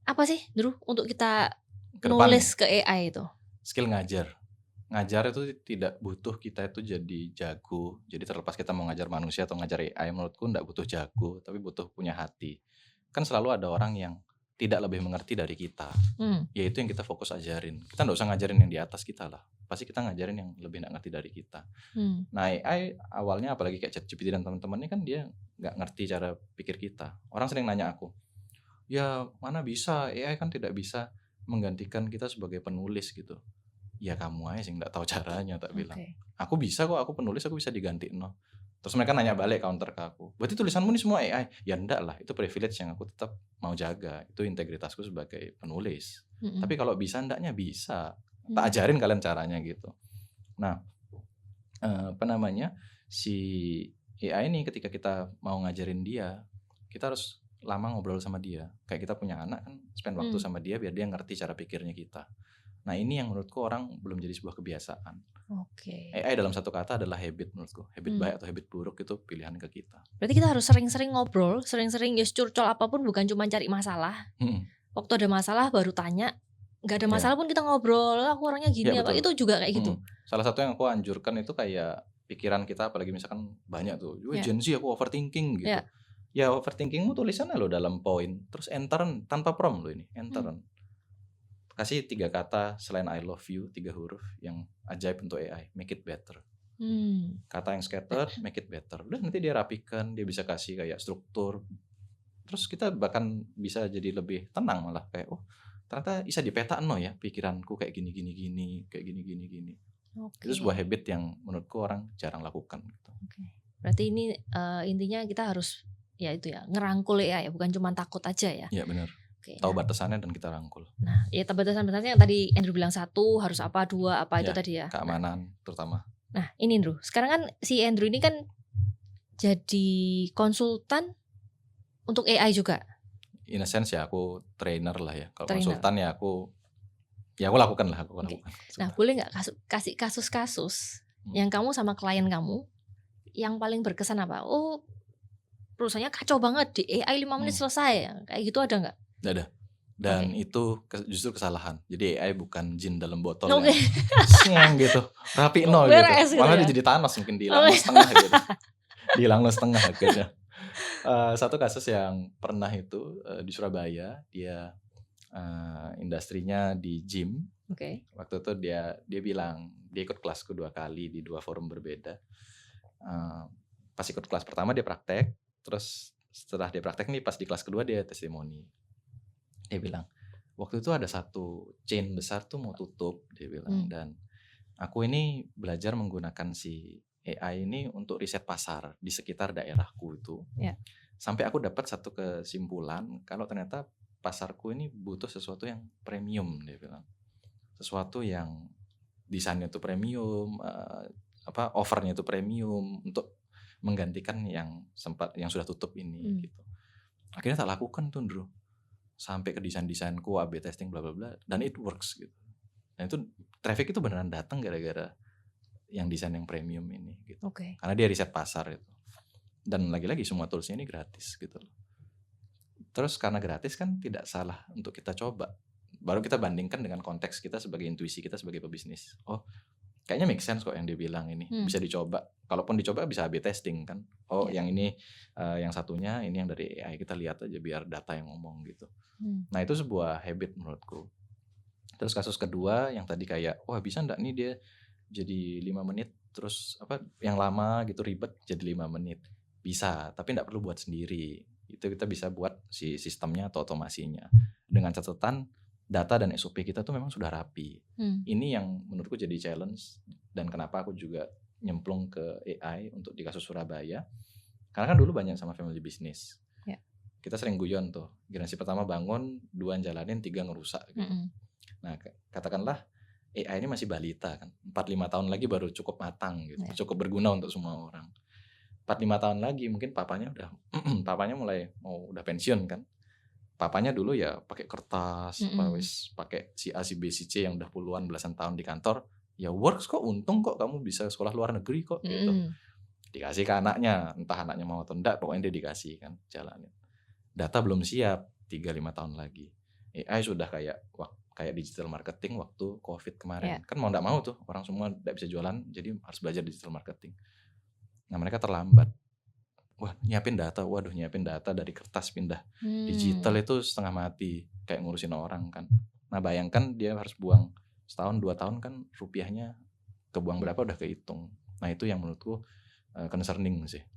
apa sih, Drew, untuk kita Kedepan nulis ke AI itu? skill ngajar. Ngajar itu tidak butuh kita itu jadi jago. Jadi terlepas kita mau ngajar manusia atau ngajar AI, menurutku enggak butuh jago, tapi butuh punya hati. Kan selalu ada orang yang tidak lebih mengerti dari kita. Yaitu yang kita fokus ajarin. Kita enggak usah ngajarin yang di atas kita lah. Pasti kita ngajarin yang lebih enggak ngerti dari kita. Nah AI awalnya apalagi kayak ChatGPT dan teman-temannya kan dia enggak ngerti cara pikir kita. Orang sering nanya aku, ya mana bisa, AI kan tidak bisa menggantikan kita sebagai penulis gitu. Ya kamu aja sih nggak tahu caranya, tak bilang. Aku bisa kok, aku penulis, aku bisa diganti no. Terus mereka nanya balik counter ke aku, berarti tulisanmu ini semua AI? Ya enggak lah, itu privilege yang aku tetap mau jaga. Itu integritasku sebagai penulis. Tapi kalau bisa enggaknya bisa. Tak ajarin kalian caranya gitu. Nah, si AI ini ketika kita mau ngajarin dia, kita harus lama ngobrol sama dia. Kayak kita punya anak kan, spend waktu sama dia biar dia ngerti cara pikirnya kita. Nah ini yang menurutku orang belum jadi sebuah kebiasaan. AI dalam satu kata adalah habit menurutku. Habit baik atau habit buruk itu pilihan ke kita. Berarti kita harus sering-sering ngobrol, sering-sering curcol apapun, bukan cuma cari masalah. Waktu ada masalah baru tanya. Gak ada masalah pun kita ngobrol, aku orangnya gini apa. Itu juga kayak gitu. Salah satu yang aku anjurkan itu kayak pikiran kita, apalagi misalkan banyak tuh, Gen Z aku overthinking gitu. Ya overthinkingmu tulisannya lo dalam poin, terus enteran tanpa prompt lo ini, enteran. Kasih 3 kata selain I love you, 3 huruf yang ajaib untuk AI, make it better. Kata yang scattered, make it better. Udah nanti dia rapikan, dia bisa kasih kayak struktur. Terus kita bahkan bisa jadi lebih tenang malah kayak ternyata bisa dipetaan ya pikiranku kayak gini kayak gini. Itu sebuah habit yang menurutku orang jarang lakukan gitu. Berarti ini intinya kita harus ya itu ya, ngerangkul AI ya, bukan cuma takut aja ya. Iya benar. Tahu batasannya dan kita rangkul. Nah, ya batasan-batasannya yang tadi Andrew bilang 1 harus apa, 2 apa itu tadi ya. Keamanan terutama. Nah, ini Andrew. Sekarang kan si Andrew ini kan jadi konsultan untuk AI juga. in a sense ya aku trainer lah ya. Kalau Trainer. konsultan ya aku lakukan lah, aku Oke. lakukan. Nah, boleh nggak kasih kasus-kasus yang kamu sama klien kamu yang paling berkesan apa? Oh, perusahaannya kacau banget di AI 5 menit selesai. Kayak gitu ada nggak? Nggak ada. Dan itu justru kesalahan. Jadi AI bukan jin dalam botol Oke. yang gitu. Rapi gitu. Beres gitu Malah ya? dia jadi Thanos mungkin dihilang setengah gitu. Dihilang setengah akhirnya. Satu kasus yang pernah itu di Surabaya, dia industrinya di gym. Oke. Waktu itu dia bilang dia ikut kelasku 2 kali di 2 forum berbeda. Pas ikut kelas pertama dia praktek, terus setelah dia praktek nih pas di kelas kedua dia testimoni. Dia bilang waktu itu ada satu chain besar tuh mau tutup, dia bilang, dan aku ini belajar menggunakan si AI ini untuk riset pasar di sekitar daerahku itu. Sampai aku dapat satu kesimpulan kalau ternyata pasarku ini butuh sesuatu yang premium, dia bilang. Sesuatu yang desainnya itu premium, offernya itu premium untuk menggantikan yang sudah tutup ini gitu. Akhirnya tak lakukan tuh, Ndro. Sampai ke desainku, A/B testing bla bla bla, dan it works gitu. Dan itu traffic itu beneran datang gara-gara yang desain yang premium ini gitu. Karena dia riset pasar itu. Dan lagi-lagi semua toolsnya ini gratis gitu. Terus karena gratis kan tidak salah untuk kita coba. Baru kita bandingkan dengan konteks kita sebagai intuisi kita sebagai pebisnis. Oh, kayaknya make sense kok yang dia bilang ini. Bisa dicoba. Kalaupun dicoba bisa A/B testing kan. Oh, yang ini yang satunya, ini yang dari AI, kita lihat aja biar data yang ngomong gitu. Nah, itu sebuah habit menurutku. Terus kasus kedua yang tadi kayak, wah bisa enggak nih dia jadi 5 menit terus yang lama gitu ribet jadi 5 menit. Bisa, tapi enggak perlu buat sendiri. Itu kita bisa buat si sistemnya atau otomasinya. Dengan catatan data dan SOP kita tuh memang sudah rapi. Ini yang menurutku jadi challenge, dan kenapa aku juga nyemplung ke AI untuk di kasus Surabaya. Karena kan dulu banyak sama family business. Kita sering guyon tuh, generasi pertama bangun, 2 jalanin, 3 ngerusak gitu. Nah, katakanlah AI ini masih balita kan, 4-5 tahun lagi baru cukup matang gitu, cukup berguna untuk semua orang. 4-5 tahun lagi mungkin papanya mulai mau udah pensiun kan. Papanya dulu ya pakai kertas, pakai si A, si B, si C yang udah puluhan belasan tahun di kantor, ya works kok, untung kok kamu bisa sekolah luar negeri kok gitu. Dikasih ke anaknya, entah anaknya mau atau enggak, pokoknya dia dikasih kan, jalanin. Data belum siap 3-5 tahun lagi. AI sudah kayak digital marketing waktu COVID kemarin. Kan mau enggak mau tuh orang semua enggak bisa jualan, jadi harus belajar digital marketing. Nah, mereka terlambat. Nyiapin data dari kertas pindah digital itu setengah mati, kayak ngurusin orang kan. Nah, bayangkan dia harus buang setahun 2 tahun kan, rupiahnya kebuang berapa udah kehitung. Nah, itu yang menurutku concerning sih.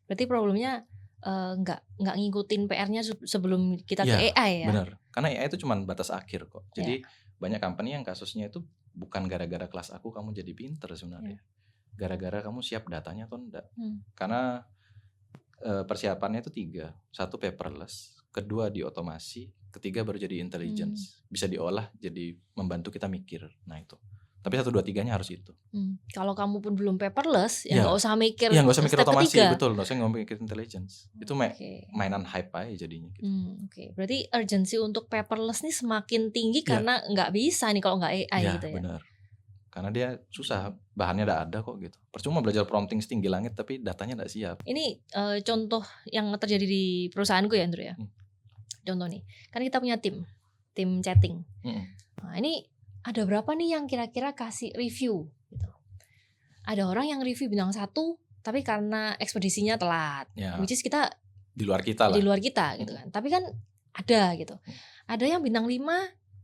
Berarti problemnya nggak ngikutin PR-nya sebelum kita ke AI ya? Benar, karena AI itu cuma batas akhir kok. Jadi banyak company yang kasusnya itu bukan gara-gara kelas aku kamu jadi pinter sebenarnya. Gara-gara kamu siap datanya atau enggak. Karena persiapannya itu 3. 1 paperless, kedua di otomasi, ketiga baru jadi intelligence. Bisa diolah jadi membantu kita mikir. Nah itu. Tapi 1, 2, 3-nya harus itu. Kalau kamu pun belum paperless, ya nggak usah mikir. Iya, nggak usah mikir otomasi, ketiga. betul. Nggak usah mikir intelligence. Itu mainan hype aja jadinya. Gitu. Berarti urgency untuk paperless nih semakin tinggi karena nggak bisa nih kalau nggak AI gitu ya. Benar. Karena dia susah, bahannya udah ada kok gitu. Percuma belajar prompting setinggi langit tapi datanya nggak siap. Ini contoh yang terjadi di perusahaanku ya, Andrew ya. Contoh nih, kan kita punya tim chatting. Nah, ini ada berapa nih yang kira-kira kasih review gitu. Ada orang yang review bintang 1 tapi karena ekspedisinya telat. Which is kita di luar kita gitu kan. Tapi kan ada gitu. Ada yang bintang 5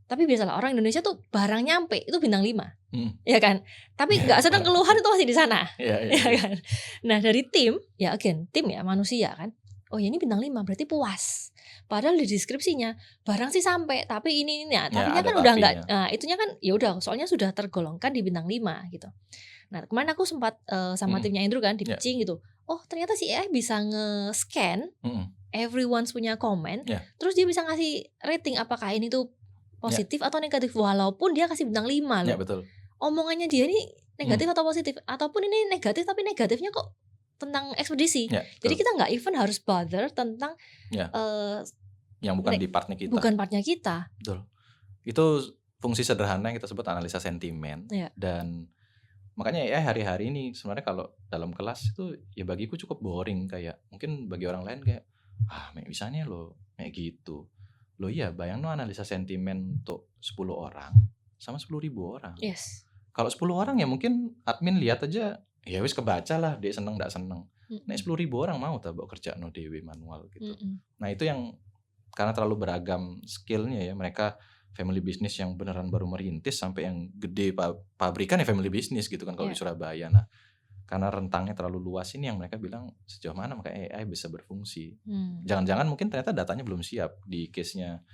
tapi biasalah orang Indonesia tuh barang nyampe itu bintang 5. Ya kan? Tapi enggak sedang keluhan itu masih di sana. Ya kan? Nah, dari tim ya manusia kan. Oh ya ini bintang 5 berarti puas. Padahal di deskripsinya barang sih sampai tapi ini tapi kan udah enggak. Nah, itunya kan ya udah soalnya sudah tergolongkan di bintang 5 gitu. Nah, kemarin aku sempat sama timnya Andrew kan di pitching gitu. Oh, ternyata si AI bisa nge-scan everyone's punya komen, terus dia bisa ngasih rating apakah ini tuh positif atau negatif walaupun dia kasih bintang 5 loh. Ya, betul. Omongannya dia ini negatif atau positif ataupun ini negatif tapi negatifnya kok tentang ekspedisi. Jadi kita nggak even harus bother tentang yang bukan Nek, di partnya kita. bukan partnya kita. Betul. Itu fungsi sederhana yang kita sebut analisa sentimen. Iya. Dan makanya ya hari-hari ini sebenarnya kalau dalam kelas itu ya bagiku cukup boring, kayak mungkin bagi orang lain kayak mek bisanya lo kayak gitu. Lo iya bayang no analisa sentimen untuk 10 orang sama 10.000 orang. Yes. Kalau 10 orang ya mungkin admin lihat aja ya wis kebaca lah dia seneng ndak seneng. Nek 10.000 orang mau tak bawa kerja no dewe manual gitu. Nah itu yang karena terlalu beragam skillnya ya, mereka family business yang beneran baru merintis sampai yang gede pabrikan ya family business gitu kan kalau di Surabaya. Nah karena rentangnya terlalu luas ini yang mereka bilang sejauh mana makanya AI bisa berfungsi. Jangan-jangan mungkin ternyata datanya belum siap. Di case-nya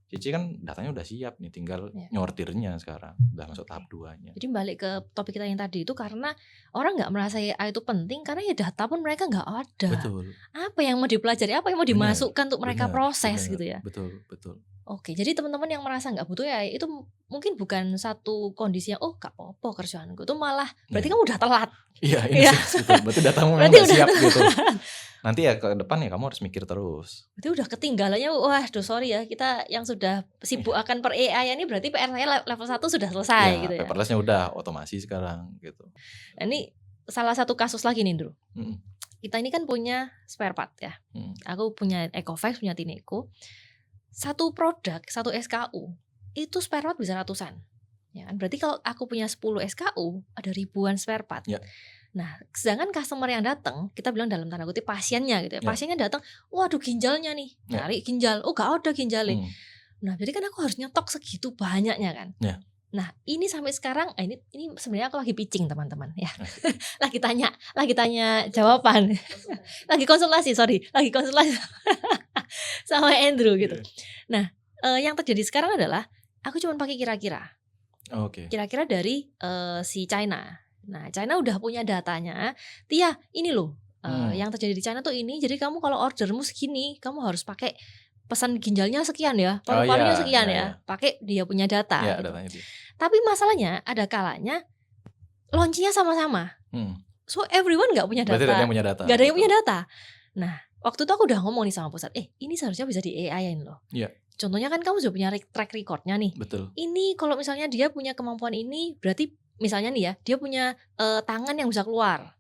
Cici kan datanya udah siap nih, tinggal nyortirnya sekarang udah masuk tahap 2-nya. Jadi balik ke topik kita yang tadi itu, karena orang nggak merasa AI itu penting karena ya data pun mereka nggak ada. Betul. Apa yang mau dipelajari, apa yang mau dimasukkan untuk mereka proses gitu ya. Betul. Oke, jadi teman-teman yang merasa nggak butuh AI itu mungkin bukan satu kondisi yang gak apa-apa kerjaanku itu, malah berarti kamu udah telat. Iya, ini betul. Berarti datamu memang nggak siap gitu. Nanti ya ke depan ya kamu harus mikir terus. Berarti udah ketinggalannya, sorry ya, kita yang sudah sibuk akan per AI ini berarti PR saya level 1 sudah selesai ya, gitu ya. Paperless-nya udah otomasi sekarang gitu. Nah, ini salah satu kasus lagi nih, Ndro. Kita ini kan punya spare part ya. Aku punya Ecofax, punya Tineco. Satu produk, satu SKU itu spare part bisa ratusan. Ya kan? Berarti kalau aku punya 10 SKU, ada ribuan spare part. Ya. Nah, sedangkan customer yang datang, kita bilang dalam tanda kutip pasiennya gitu ya. Pasiennya datang, waduh ginjalnya nih, cari ginjal. Oh, gak ada ginjalnya. Nah, jadi kan aku harus nyetok segitu banyaknya kan. Ya. Nah, ini sampai sekarang ini sebenarnya aku lagi pitching teman-teman ya. lagi tanya jawaban. lagi konsultasi sama Andrew gitu. Nah, yang terjadi sekarang adalah aku cuma pakai kira-kira. Kira-kira dari si China. Nah, China udah punya datanya. Tia, ini loh yang terjadi di China tuh ini. Jadi kamu kalau ordermu segini, kamu harus pakai pesan ginjalnya sekian ya, paru-parunya sekian ya. Pakai dia punya data. Ya, gitu. datanya dia. Tapi masalahnya ada kalanya launchingnya sama-sama. So everyone nggak punya data. Berarti ada yang punya data. Nggak ada yang punya data. Nah, waktu itu aku udah ngomong nih sama pusat, ini seharusnya bisa di AI-in loh. Iya. Contohnya kan kamu sudah punya track record-nya nih. Betul. Ini kalau misalnya dia punya kemampuan ini, berarti misalnya nih ya, dia punya tangan yang bisa keluar.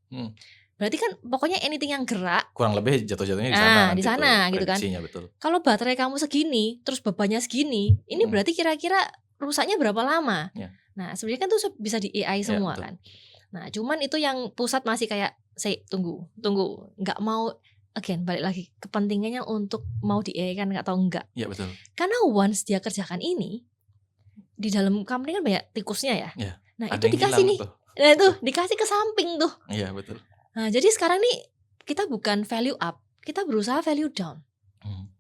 Berarti kan pokoknya anything yang gerak kurang lebih jatuh-jatuhnya di sana. Di sana gitu kan. Betul. Kalau baterai kamu segini, terus bebannya segini, ini berarti kira-kira rusaknya berapa lama? Ya. Nah, sebenarnya kan tuh bisa di AI semua kan. Nah, cuman itu yang pusat masih kayak tunggu, nggak mau. Again, balik lagi kepentingannya untuk mau di AI kan atau enggak. Iya betul. Karena once dia kerjakan ini, di dalam company kan banyak tikusnya ya. Nah ada itu dikasih nih. Nah itu dikasih ke samping tuh. Iya betul. Nah jadi sekarang nih kita bukan value up, kita berusaha value down.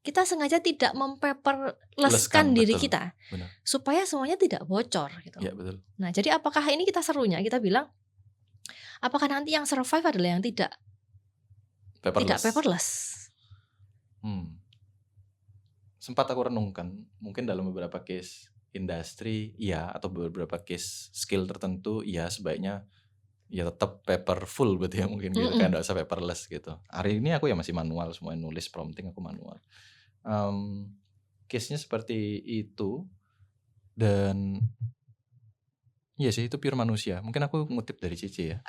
Kita sengaja tidak mempaperlesskan diri kita. Benar. Supaya semuanya tidak bocor gitu. Iya betul. Nah jadi apakah ini kita serunya, kita bilang apakah nanti yang survive adalah yang tidak paperless. Sempat aku renungkan, mungkin dalam beberapa case industri ya, atau beberapa case skill tertentu ya sebaiknya ya tetap paperful berarti ya mungkin gitu kan, nggak usah paperless gitu. Hari ini aku ya masih manual, semua nulis prompting aku manual. Case-nya seperti itu, dan iya sih itu pure manusia. Mungkin aku ngutip dari Cici ya.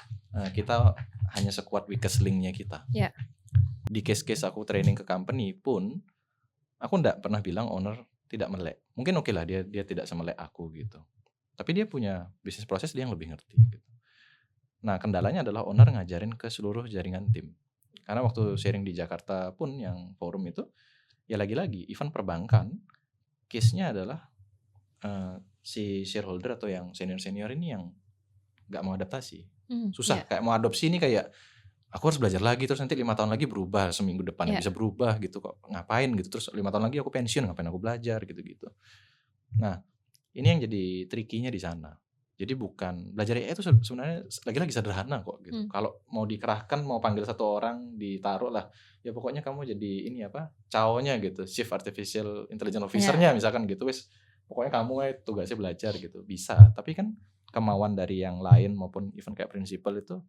Kita hanya sekuat weakest link-nya kita. Yeah. Di case-case aku training ke company pun, aku nggak pernah bilang owner tidak melek. Mungkin oke lah dia tidak semelek aku gitu. Tapi dia punya bisnis proses dia yang lebih ngerti gitu. Nah kendalanya adalah owner ngajarin ke seluruh jaringan tim. Karena waktu sharing di Jakarta pun yang forum itu, ya lagi-lagi event perbankan, case-nya adalah si shareholder atau yang senior-senior ini yang nggak mau adaptasi. Susah, kayak mau adopsi ini kayak aku harus belajar lagi, terus nanti 5 tahun lagi berubah, seminggu depannya bisa berubah gitu kok, ngapain gitu, terus 5 tahun lagi aku pensiun, ngapain aku belajar gitu-gitu. Nah ini yang jadi tricky-nya di sana. Jadi bukan belajar AI itu sebenarnya lagi-lagi sederhana kok gitu. Kalau mau dikerahkan, mau panggil satu orang, ditaruh lah ya pokoknya kamu jadi ini apa, CAO-nya gitu, Chief Artificial Intelligence Officer-nya misalkan gitu, wes pokoknya kamu tugasnya belajar gitu, bisa. Tapi kan kemauan dari yang lain maupun even kayak prinsipal itu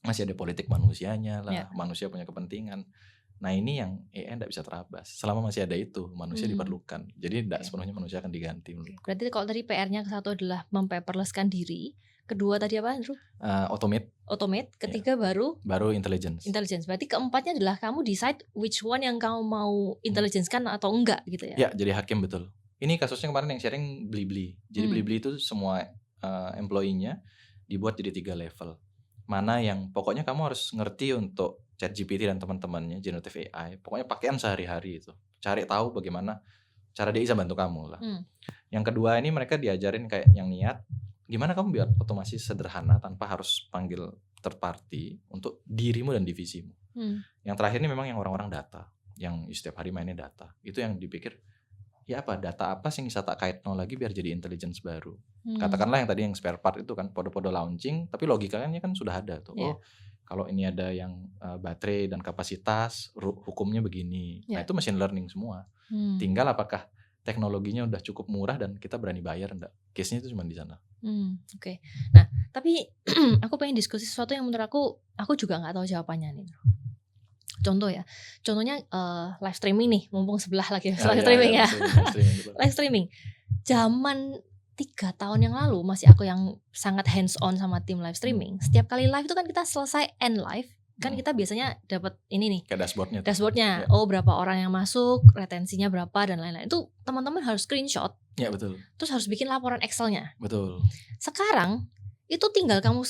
masih ada politik manusianya lah, manusia punya kepentingan. Nah ini yang AI nggak bisa terabas. Selama masih ada itu, manusia Hmm. diperlukan. Jadi nggak Oke. sepenuhnya manusia akan diganti Oke. menurutku. Berarti kalau tadi PR-nya satu adalah mempaperless-kan diri, kedua tadi apa, Andrew? Automate, Automate, ya. ketiga baru Baru intelligence. intelligence. Berarti keempatnya adalah kamu decide which one yang kamu mau intelligence-kan atau enggak gitu ya. Ya, jadi hakim betul. Ini kasusnya kemarin yang sharing Blibli. Jadi Blibli itu semua employee-nya dibuat jadi 3 level. Mana yang pokoknya kamu harus ngerti untuk ChatGPT dan teman-temannya generative AI. Pokoknya pakaian sehari-hari itu. Cari tahu bagaimana cara dia bisa bantu kamu lah. Yang kedua ini mereka diajarin kayak yang niat, gimana kamu biar otomasi sederhana tanpa harus panggil third party untuk dirimu dan divisimu. Yang terakhir ini memang yang orang-orang data, yang setiap hari mainnya data. Itu yang dipikir, ya apa data apa sih yang bisa tak kaitno lagi biar jadi intelligence baru. Katakanlah yang tadi yang spare part itu kan podo-podo launching, tapi logikanya kan sudah ada tuh. Yeah. Oh, kalau ini ada yang baterai dan kapasitas, hukumnya begini. Nah Yeah. itu machine learning semua. Tinggal apakah teknologinya udah cukup murah dan kita berani bayar enggak. Case-nya itu cuma di sana. Oke. Nah, tapi aku pengen diskusi sesuatu yang menurut aku juga nggak tahu jawabannya nih. Contoh ya, contohnya live streaming nih, mumpung sebelah lagi live streaming ya. Live streaming. Zaman 3 tahun yang lalu masih aku yang sangat hands on sama tim live streaming. Setiap kali live itu kan kita selesai end live, kan kita biasanya dapat ini nih. Kayak dashboardnya. Dashboardnya. Ya. Oh, berapa orang yang masuk, retensinya berapa dan lain-lain. Itu teman-teman harus screenshot. Ya, betul. Terus harus bikin laporan Excel-nya. Betul. Sekarang itu tinggal kamu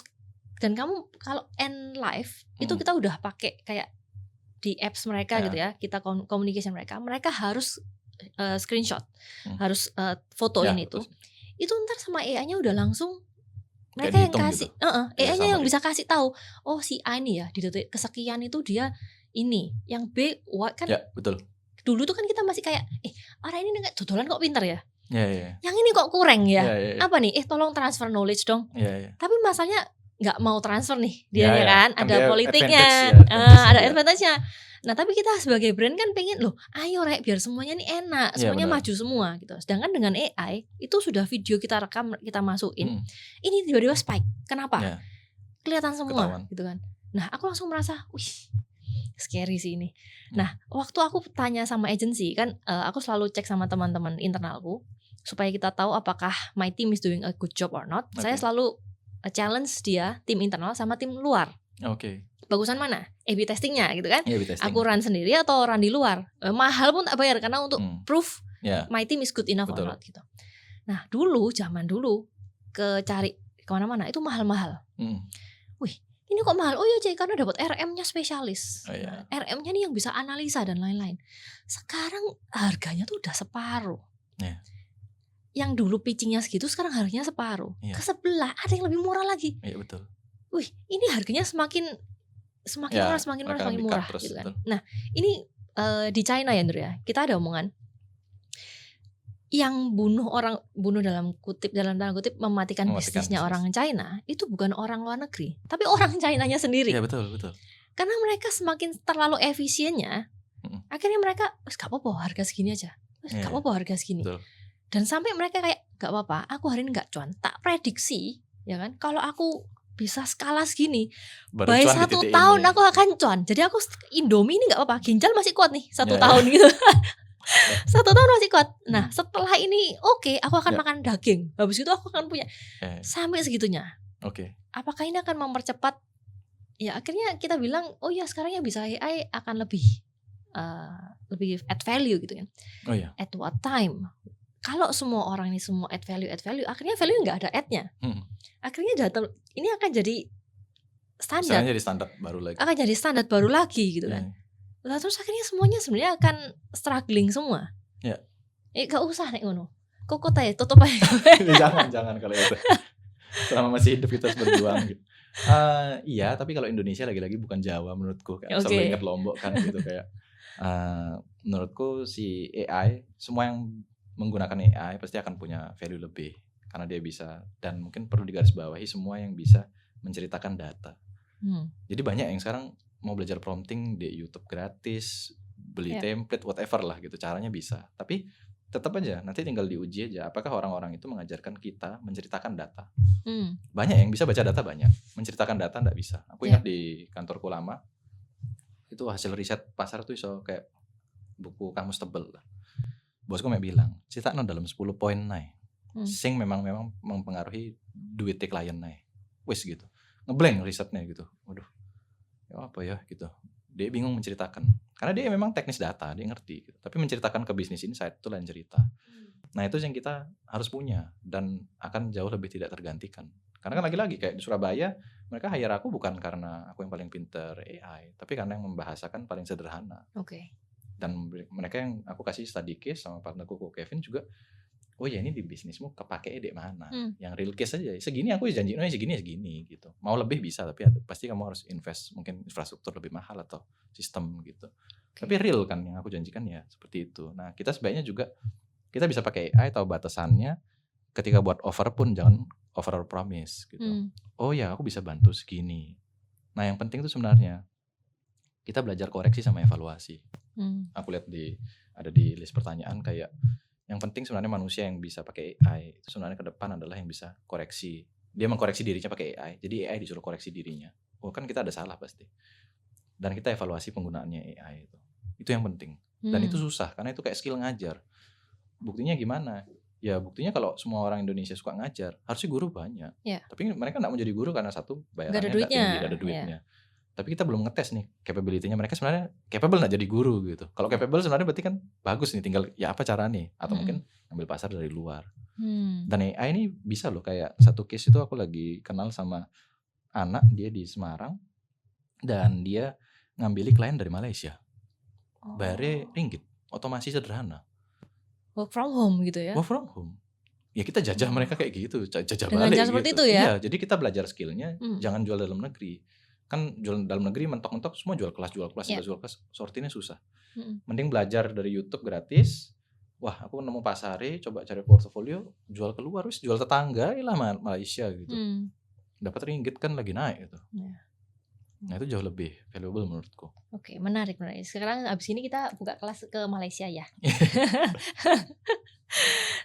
kalau end live itu kita udah pakai kayak di apps mereka gitu ya, kita communication mereka harus screenshot, harus fotoin itu. Itu ntar sama AI-nya udah langsung mereka yang kasih, gitu. AI-nya yang bisa kasih tahu, oh si A ini ya di detik kesekian itu dia ini, yang B kan. Ya, betul. Dulu tuh kan kita masih kayak, orang ini nggak dodolan kok pinter ya. Ya. Yang ini kok kurang ya. Ya. Apa nih? Tolong transfer knowledge dong. Ya. Tapi masalahnya nggak mau transfer nih dia ya kan, ada politiknya, ada advantage-nya. Nah tapi kita sebagai brand kan pengen loh, ayo Rek biar semuanya nih enak, semuanya maju semua gitu. Sedangkan dengan AI itu sudah video kita rekam, kita masukin, ini tiba-tiba spike. Kenapa? Kelihatan semua. Ketahuan. Gitu kan. Nah aku langsung merasa, wih scary sih ini. Nah waktu aku tanya sama agency kan, aku selalu cek sama teman-teman internalku supaya kita tahu apakah my team is doing a good job or not. Saya selalu challenge dia, tim internal sama tim luar. Bagusan mana? A/B testingnya gitu kan. Aku run sendiri atau run di luar. Mahal pun tak bayar karena untuk proof my team is good enough or not gitu. Nah zaman dulu cari kemana-mana itu mahal-mahal. Wih ini kok mahal? Oh iya Cek, karena dapat RM-nya spesialis. RM-nya nih yang bisa analisa dan lain-lain. Sekarang harganya tuh udah separuh. Yang dulu pitchingnya segitu sekarang harganya separuh. Ke sebelah ada yang lebih murah lagi. Iya betul. Wih ini harganya semakin murah gitu kan. Nah ini di China ya Andrew ya, kita ada omongan yang bunuh dalam tanda kutip mematikan bisnisnya orang China itu bukan orang luar negeri, tapi orang Chinanya sendiri. Iya betul. Karena mereka semakin terlalu efisiennya, akhirnya mereka gak apa-apa harga segini aja, gak apa-apa harga segini. Betul. Dan sampai mereka kayak gak apa-apa, aku hari ini gak cuan, tak prediksi ya kan, kalau aku bisa skala segini, by 1 tahun aku akan cuan. Jadi aku Indomie ini gak apa-apa, ginjal masih kuat nih 1 tahun gitu. 1 tahun masih kuat. Nah setelah ini aku akan makan daging, habis itu aku akan punya sampai segitunya. Apakah ini akan mempercepat? Ya akhirnya kita bilang, oh ya sekarang yang bisa AI akan lebih add value gitu kan. At what time? Kalau semua orang ini semua add value, akhirnya value nggak ada add-nya. Akhirnya data ini akan jadi standar. Akan jadi standar baru lagi gitu kan. Lah terus akhirnya semuanya sebenarnya akan struggling semua. Gak usah nek ngono. Kok ya tutup aja. Jangan kalau itu. Selama masih hidup kita harus berjuang gitu. Iya, tapi kalau Indonesia lagi-lagi bukan Jawa menurutku. Selalu ingat Lombok kan gitu kayak. Menurutku si AI, semua yang menggunakan AI pasti akan punya value lebih karena dia bisa, dan mungkin perlu digarisbawahi semua yang bisa menceritakan data. Jadi banyak yang sekarang mau belajar prompting di YouTube gratis, beli template whatever lah gitu, caranya bisa. Tapi tetap aja nanti tinggal diuji aja apakah orang-orang itu mengajarkan kita menceritakan data. Banyak yang bisa baca data, banyak menceritakan data enggak bisa. Aku ingat di kantorku lama itu hasil riset pasar tuh iso kayak buku kamus tebel lah. Bosku mek bilang, "Critakno dalam 10 poin nae, sing memang mempengaruhi duit klien nae." Wis gitu. Ngeblank risetnya gitu. Waduh, ya apa ya gitu. Dia bingung menceritakan. Karena dia memang teknis data, dia ngerti gitu. Tapi menceritakan ke bisnis insight itu lain cerita. Nah, itu yang kita harus punya dan akan jauh lebih tidak tergantikan. Karena kan lagi-lagi kayak di Surabaya, mereka hire aku bukan karena aku yang paling pinter AI, tapi karena yang membahasakan paling sederhana. Oke. Dan mereka yang aku kasih study case sama partnerku Kevin juga, oh ya ini di bisnismu kepake dek mana? Yang real case aja. Segini aku janji segini gitu. Mau lebih bisa, tapi pasti kamu harus invest mungkin infrastruktur lebih mahal atau sistem gitu. Tapi real kan yang aku janjikan ya seperti itu. Nah, kita sebaiknya juga kita bisa pakai AI tahu batasannya. Ketika buat offer pun jangan over promise gitu. Oh ya, aku bisa bantu segini. Nah, yang penting itu sebenarnya kita belajar koreksi sama evaluasi. Aku lihat ada di list pertanyaan kayak yang penting sebenarnya manusia yang bisa pakai AI itu sebenarnya ke depan adalah yang bisa koreksi. Dia mengkoreksi dirinya pakai AI. Jadi AI disuruh koreksi dirinya. Oh kan kita ada salah pasti. Dan kita evaluasi penggunaannya AI itu. Itu yang penting. Dan itu susah karena itu kayak skill ngajar. Buktinya gimana? Ya buktinya kalau semua orang Indonesia suka ngajar, harusnya guru banyak. Tapi mereka nggak mau jadi guru karena satu bayarannya nggak tinggi, nggak ada duitnya. Tapi kita belum ngetes nih capability-nya mereka sebenarnya capable nggak jadi guru gitu. Kalau capable sebenarnya berarti kan bagus nih, tinggal ya apa caranya atau mungkin ambil pasar dari luar. Dan AI ini bisa loh, kayak satu case itu aku lagi kenal sama anak dia di Semarang dan dia ngambil klien dari Malaysia. Bayarnya ringgit, otomasi sederhana. Work from home gitu ya? Work from home. Ya kita jajah mereka kayak gitu, jajah dengan balik cara seperti gitu. itu ya? Iya, jadi kita belajar skillnya, jangan jual dalam negeri. Kan jual dalam negeri mentok-mentok semua jual kelas, sortirnya susah. Mending belajar dari YouTube gratis. Wah, aku nemu pasare, coba cari portofolio, jual keluar, wis jual tetangga lah Malaysia gitu. Dapat ringgit kan lagi naik gitu. Nah itu jauh lebih valuable menurutku. Oke, menarik. Sekarang abis ini kita buka kelas ke Malaysia ya.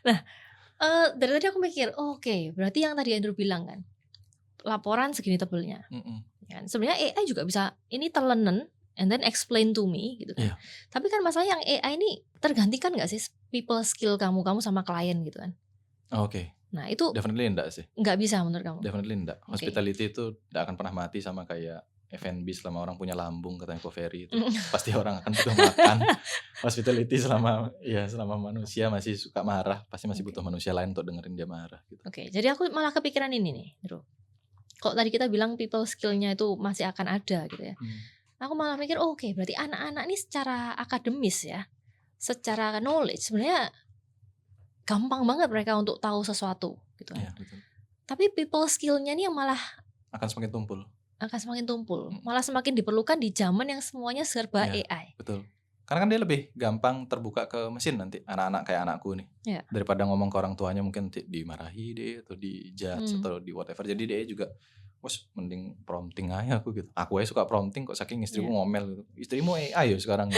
Nah, dari tadi aku mikir, oke, berarti yang tadi Andrew bilang kan, laporan segini tebelnya. Kan? Sebenarnya AI juga bisa ini telenen and then explain to me gitu kan. Tapi kan masalah yang AI ini tergantikan nggak sih people skill kamu sama klien gitu kan? Oke. Nah itu definitely enggak sih. Nggak bisa menurut kamu? Definitely enggak. Hospitality itu enggak akan pernah mati sama kayak F&B selama orang punya lambung katanya Ko Ferry itu. Pasti orang akan butuh makan. Hospitality selama manusia masih suka marah, pasti masih butuh manusia lain untuk dengerin dia marah gitu. Oke, jadi aku malah kepikiran ini nih, Bro. Kok tadi kita bilang people skill-nya itu masih akan ada gitu ya. Aku malah mikir, oke, berarti anak-anak ini secara akademis ya, secara knowledge sebenarnya gampang banget mereka untuk tahu sesuatu gitu kan. Betul. Tapi people skill-nya ini yang malah akan semakin tumpul. Malah semakin diperlukan di zaman yang semuanya serba AI. Betul. Karena kan dia lebih gampang terbuka ke mesin nanti, anak-anak kayak anakku nih. Daripada ngomong ke orang tuanya mungkin dimarahi deh atau di-judge atau di whatever. Jadi dia juga mending prompting aja aku gitu. Aku aja suka prompting kok, saking istriku ngomel gitu. Istrimu AI ya sekarang.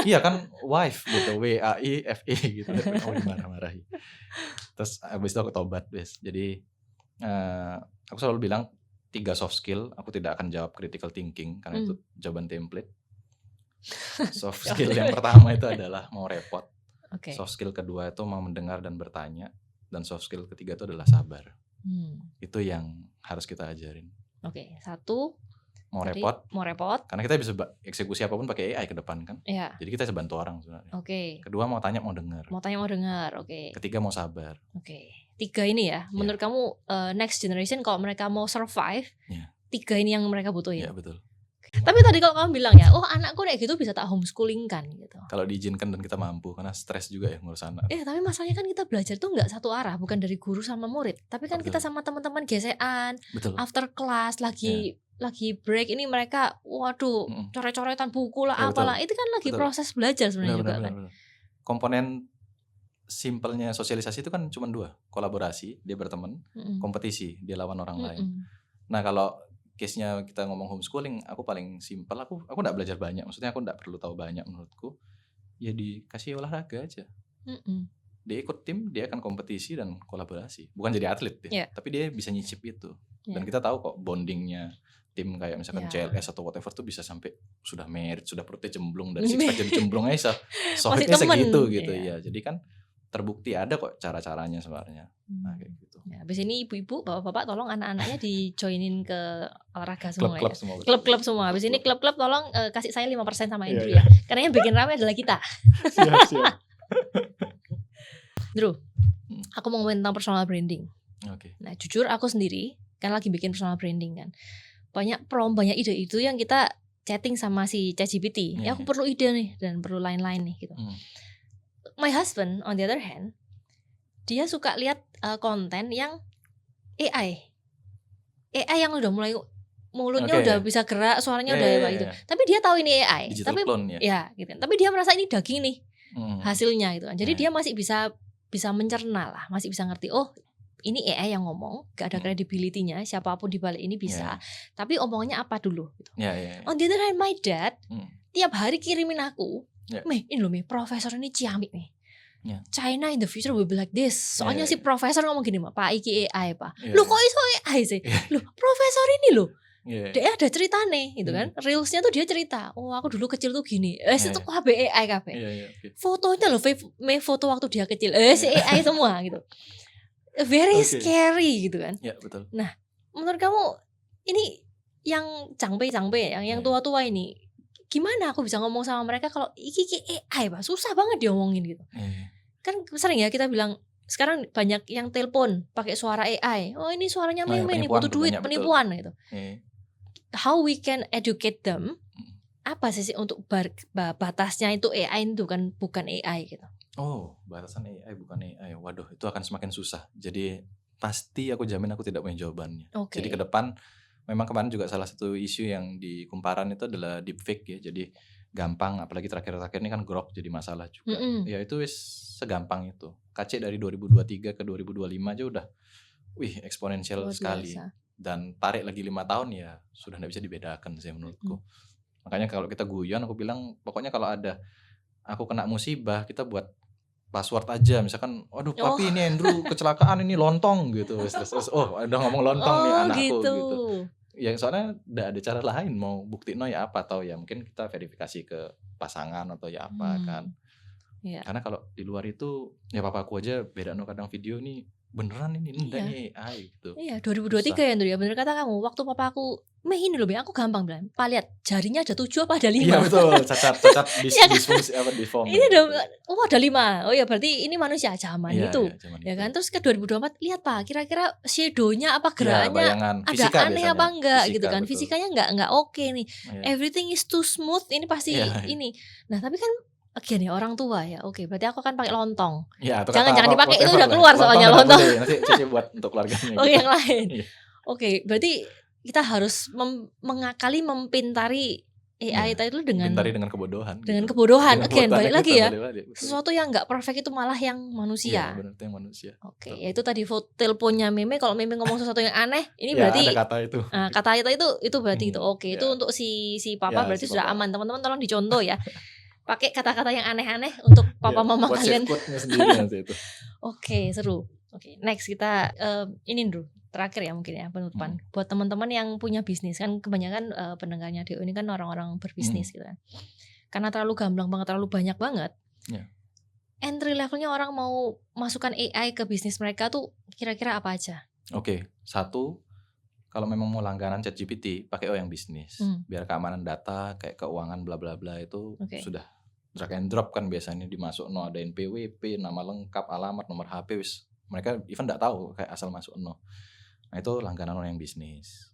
Iya kan wife gitu, WAIFE gitu. Aku dimarah-marahi. Terus abis itu aku tobat wes. Jadi aku selalu bilang 3 soft skill, aku tidak akan jawab critical thinking karena itu jawaban template. Soft skill yang pertama itu adalah mau repot. Soft skill kedua itu mau mendengar dan bertanya, dan soft skill ketiga itu adalah sabar. Itu yang harus kita ajarin. Satu mau repot karena kita bisa eksekusi apapun pakai AI ke depan kan. Jadi kita bisa bantu orang sebenarnya. Kedua mau tanya mau dengar. Ketiga mau sabar. 3 ini ya, menurut kamu next generation kalau mereka mau survive, 3 ini yang mereka butuhin. Iya betul. Tapi tadi kalau kamu bilang ya, anakku kayak gitu bisa tak homeschooling kan gitu. Kalau diizinkan dan kita mampu, karena stres juga ya ngurus anak. Tapi masalahnya kan kita belajar tuh nggak satu arah, bukan dari guru sama murid, tapi kan kita sama teman-teman gesekan, after class lagi break ini mereka, waduh, coret-coretan buku lah, apalah, itu kan lagi proses belajar sebenarnya juga kan. Komponen simpelnya sosialisasi itu kan cuma 2, kolaborasi, dia berteman, kompetisi, dia lawan orang lain. Nah kalau case-nya kita ngomong homeschooling, aku paling simpel, aku enggak belajar banyak, maksudnya aku enggak perlu tahu banyak menurutku. Ya dikasih olahraga aja. Dia ikut tim, dia akan kompetisi dan kolaborasi. Bukan jadi atlet ya, tapi dia bisa nyicip itu. Dan kita tahu kok bondingnya tim kayak misalkan Ya. CLS atau whatever tuh bisa sampai sudah married, sudah perutnya cemblung, dari six pack jadi cemblung aja Masih sohibnya temen. segitu gitu. Iya. Ya jadi kan terbukti ada kok cara-caranya sebenarnya. Nah kayak gitu. Ya, habis ini ibu-ibu, bapak-bapak tolong anak-anaknya dijoinin ke olahraga semua Klub-klub ya. semua. Klub-klub semua. Habis ini klub-klub tolong kasih saya 5% sama Iya, Andrew iya. ya. Karena yang bikin rame adalah kita. Siap. Drew, aku mau ngomongin tentang personal branding. Oke. Nah, jujur aku sendiri kan lagi bikin personal branding kan. Banyak prompt, banyak ide itu yang kita chatting sama si ChatGPT. Ya aku perlu ide nih dan perlu lain-lain nih gitu. My husband on the other hand, dia suka lihat konten yang AI yang udah mulai mulutnya udah bisa gerak, suaranya udah kayak gitu. Tapi dia tahu ini AI. Digital tapi clone ya. Ya, gitu. Tapi dia merasa ini daging nih. Hasilnya gitu kan. Jadi dia Ya. masih bisa mencerna lah, masih bisa ngerti. Oh, ini AI yang ngomong, gak ada credibility-nya, siapapun di balik ini bisa. Tapi omongannya apa dulu gitu. Ya. On the other hand, my dad tiap hari kirimin aku, Meh, ini loh Meh, profesor ini ciamik nih. China in the future will be like this. Soalnya si profesor ngomong gini, Pak, iki AI, Pak. Loh kok iso AI sih? Loh, profesor ini loh. Dia ada ceritanya gitu kan. Reelsnya tuh dia cerita. Oh, aku dulu kecil tuh gini. Itu KB AI kabeh. Fotonya loh, foto waktu dia kecil. Si AI semua gitu. Very scary gitu kan. Ya, betul. Nah, menurut kamu ini yang cangpe yang tua-tua ini, gimana aku bisa ngomong sama mereka kalau iki AI, Pak? Susah banget diomongin gitu. Kan sering ya kita bilang sekarang banyak yang telepon pakai suara AI. Oh, ini suaranya Meme nih, butuh duit, penipuan gitu. How we can educate them? Apa sih untuk batasnya itu AI itu kan bukan AI gitu. Oh, batasan AI bukan AI. Waduh, itu akan semakin susah. Jadi pasti aku jamin aku tidak punya jawabannya. Jadi ke depan memang kemarin juga salah satu isu yang di kumparan itu adalah deepfake ya. Jadi gampang, apalagi terakhir-terakhir ini kan Grok jadi masalah juga. Ya itu wis segampang itu. KC dari 2023 ke 2025 aja udah eksponensial sekali. Dan tarik lagi 5 tahun ya sudah tidak bisa dibedakan sih menurutku. Makanya kalau kita guyon aku bilang pokoknya kalau ada aku kena musibah kita buat password aja, misalkan waduh papi ini Andrew kecelakaan ini lontong gitu. Terus udah ngomong lontong nih anakku gitu. Ya soalnya enggak ada cara lain mau buktiin ya apa, atau ya mungkin kita verifikasi ke pasangan atau ya apa kan. Karena kalau di luar itu ya papaku aja beda kadang video nih beneran ini enggak nih AI gitu. Iya, 2023 ya Andrew ya, bener kata kamu. Waktu papaku, Meh ini loh, aku gampang bilang, Pak lihat jarinya ada 7 apa ada 5? Iya betul, cacat disfungsi apa deform. Ini ada 5. Oh ya berarti ini manusia zaman itu. Ya kan, terus ke 2024 lihat Pak, kira-kira shadow-nya apa gerakannya ada aneh apa enggak gitu kan. Fisikanya enggak oke nih. Everything is too smooth, ini pasti ini. Nah, tapi kan nih orang tua ya. Oke, berarti aku akan pakai lontong. Jangan dipakai, itu udah keluar soalnya lontong. Nanti Cici buat untuk keluarganya. Oh, yang lain. Oke, berarti kita harus mengakali, mempintari AI itu dengan kebodohan. Dengan kebodohan. Balik lagi ya. Sesuatu yang enggak perfect itu malah yang manusia. Iya, benar itu yang manusia. Oke, ya itu tadi teleponnya Meme, kalau Meme ngomong sesuatu yang aneh, ini berarti ada kata itu. Nah, kata itu berarti itu. Oke, itu untuk si papa berarti sudah aman. Teman-teman tolong dicontoh ya. Pakai kata-kata yang aneh-aneh untuk papa mama kalian. Sendiri itu. Oke, seru. Oke, next kita ini dulu terakhir ya mungkin ya penutupan. Buat teman-teman yang punya bisnis kan kebanyakan pendengarnya DO ini kan orang-orang berbisnis gitu kan. Karena terlalu gamblang banget, terlalu banyak banget. Entry levelnya orang mau masukkan AI ke bisnis mereka tuh kira-kira apa aja? Oke, satu, kalau memang mau langganan ChatGPT pakai yang bisnis. Biar keamanan data kayak keuangan bla bla bla itu sudah drag and drop kan biasanya dimasuk ada NPWP, nama lengkap, alamat, nomor HP wis. Mereka even enggak tahu kayak asal masuk Nah, itu langganan yang bisnis.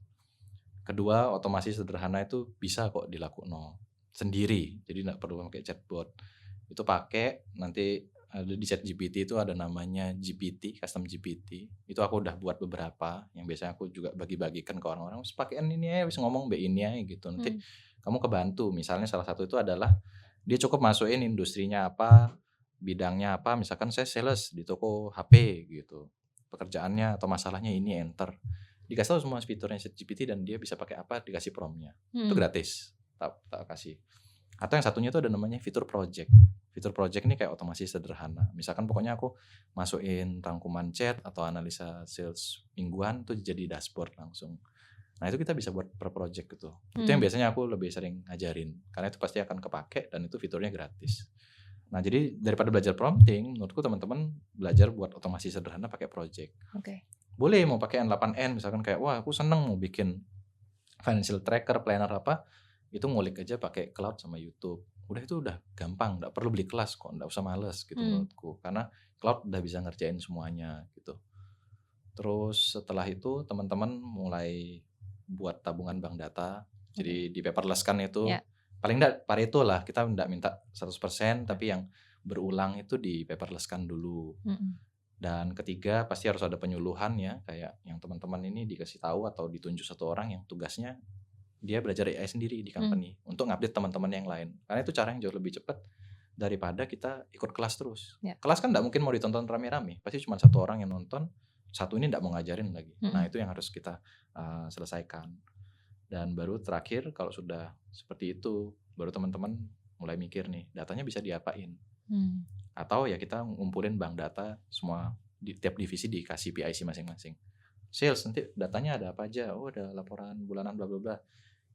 Kedua, otomasi sederhana itu bisa kok dilakukan sendiri. Jadi enggak perlu pakai chatbot. Itu pakai nanti ada di ChatGPT itu ada namanya GPT, custom GPT. Itu aku udah buat beberapa yang biasanya aku juga bagi-bagikan ke orang-orang. Wis pakaian ini ya, wis ngomong mbak ini ya gitu. Nanti kamu kebantu. Misalnya salah satu itu adalah dia cukup masukin industrinya apa, bidangnya apa. Misalkan saya sales di toko HP gitu. Pekerjaannya atau masalahnya ini enter. Dikasih tahu semua fiturnya ChatGPT dan dia bisa pakai apa, dikasih prompt-nya. Itu gratis. Tak kasih. Atau yang satunya itu ada namanya fitur project. Fitur project ini kayak otomasi sederhana. Misalkan pokoknya aku masukin rangkuman chat atau analisa sales mingguan tuh jadi dashboard langsung. Nah itu kita bisa buat per project gitu. Itu yang biasanya aku lebih sering ngajarin, karena itu pasti akan kepake dan itu fiturnya gratis. Nah jadi daripada belajar prompting, menurutku teman-teman belajar buat otomasi sederhana pakai project. Oke. Boleh mau pakai N8N misalkan kayak wah aku seneng mau bikin financial tracker, planner apa, itu ngulik aja pakai cloud sama YouTube. Udah itu udah gampang, nggak perlu beli kelas kok, nggak usah males gitu menurutku. Karena cloud udah bisa ngerjain semuanya gitu. Terus setelah itu teman-teman mulai buat tabungan bank data. Jadi di paperless kan itu Ya. paling enggak Pareto lah, kita enggak minta 100% tapi yang berulang itu di paperless kan dulu. Dan ketiga pasti harus ada penyuluhan ya, kayak yang teman-teman ini dikasih tahu atau ditunjuk satu orang yang tugasnya dia belajar AI sendiri di company untuk ngupdate teman-teman yang lain. Karena itu cara yang jauh lebih cepat daripada kita ikut kelas terus. Ya. Kelas kan enggak mungkin mau ditonton rame-rame, pasti cuma satu orang yang nonton, satu ini enggak mau ngajarin lagi. Nah itu yang harus kita selesaikan. Dan baru terakhir kalau sudah seperti itu, baru teman-teman mulai mikir nih, datanya bisa diapain. Atau ya kita ngumpulin bank data semua di tiap divisi dikasih PIC masing-masing. Sales nanti datanya ada apa aja? Oh ada laporan bulanan bla bla bla.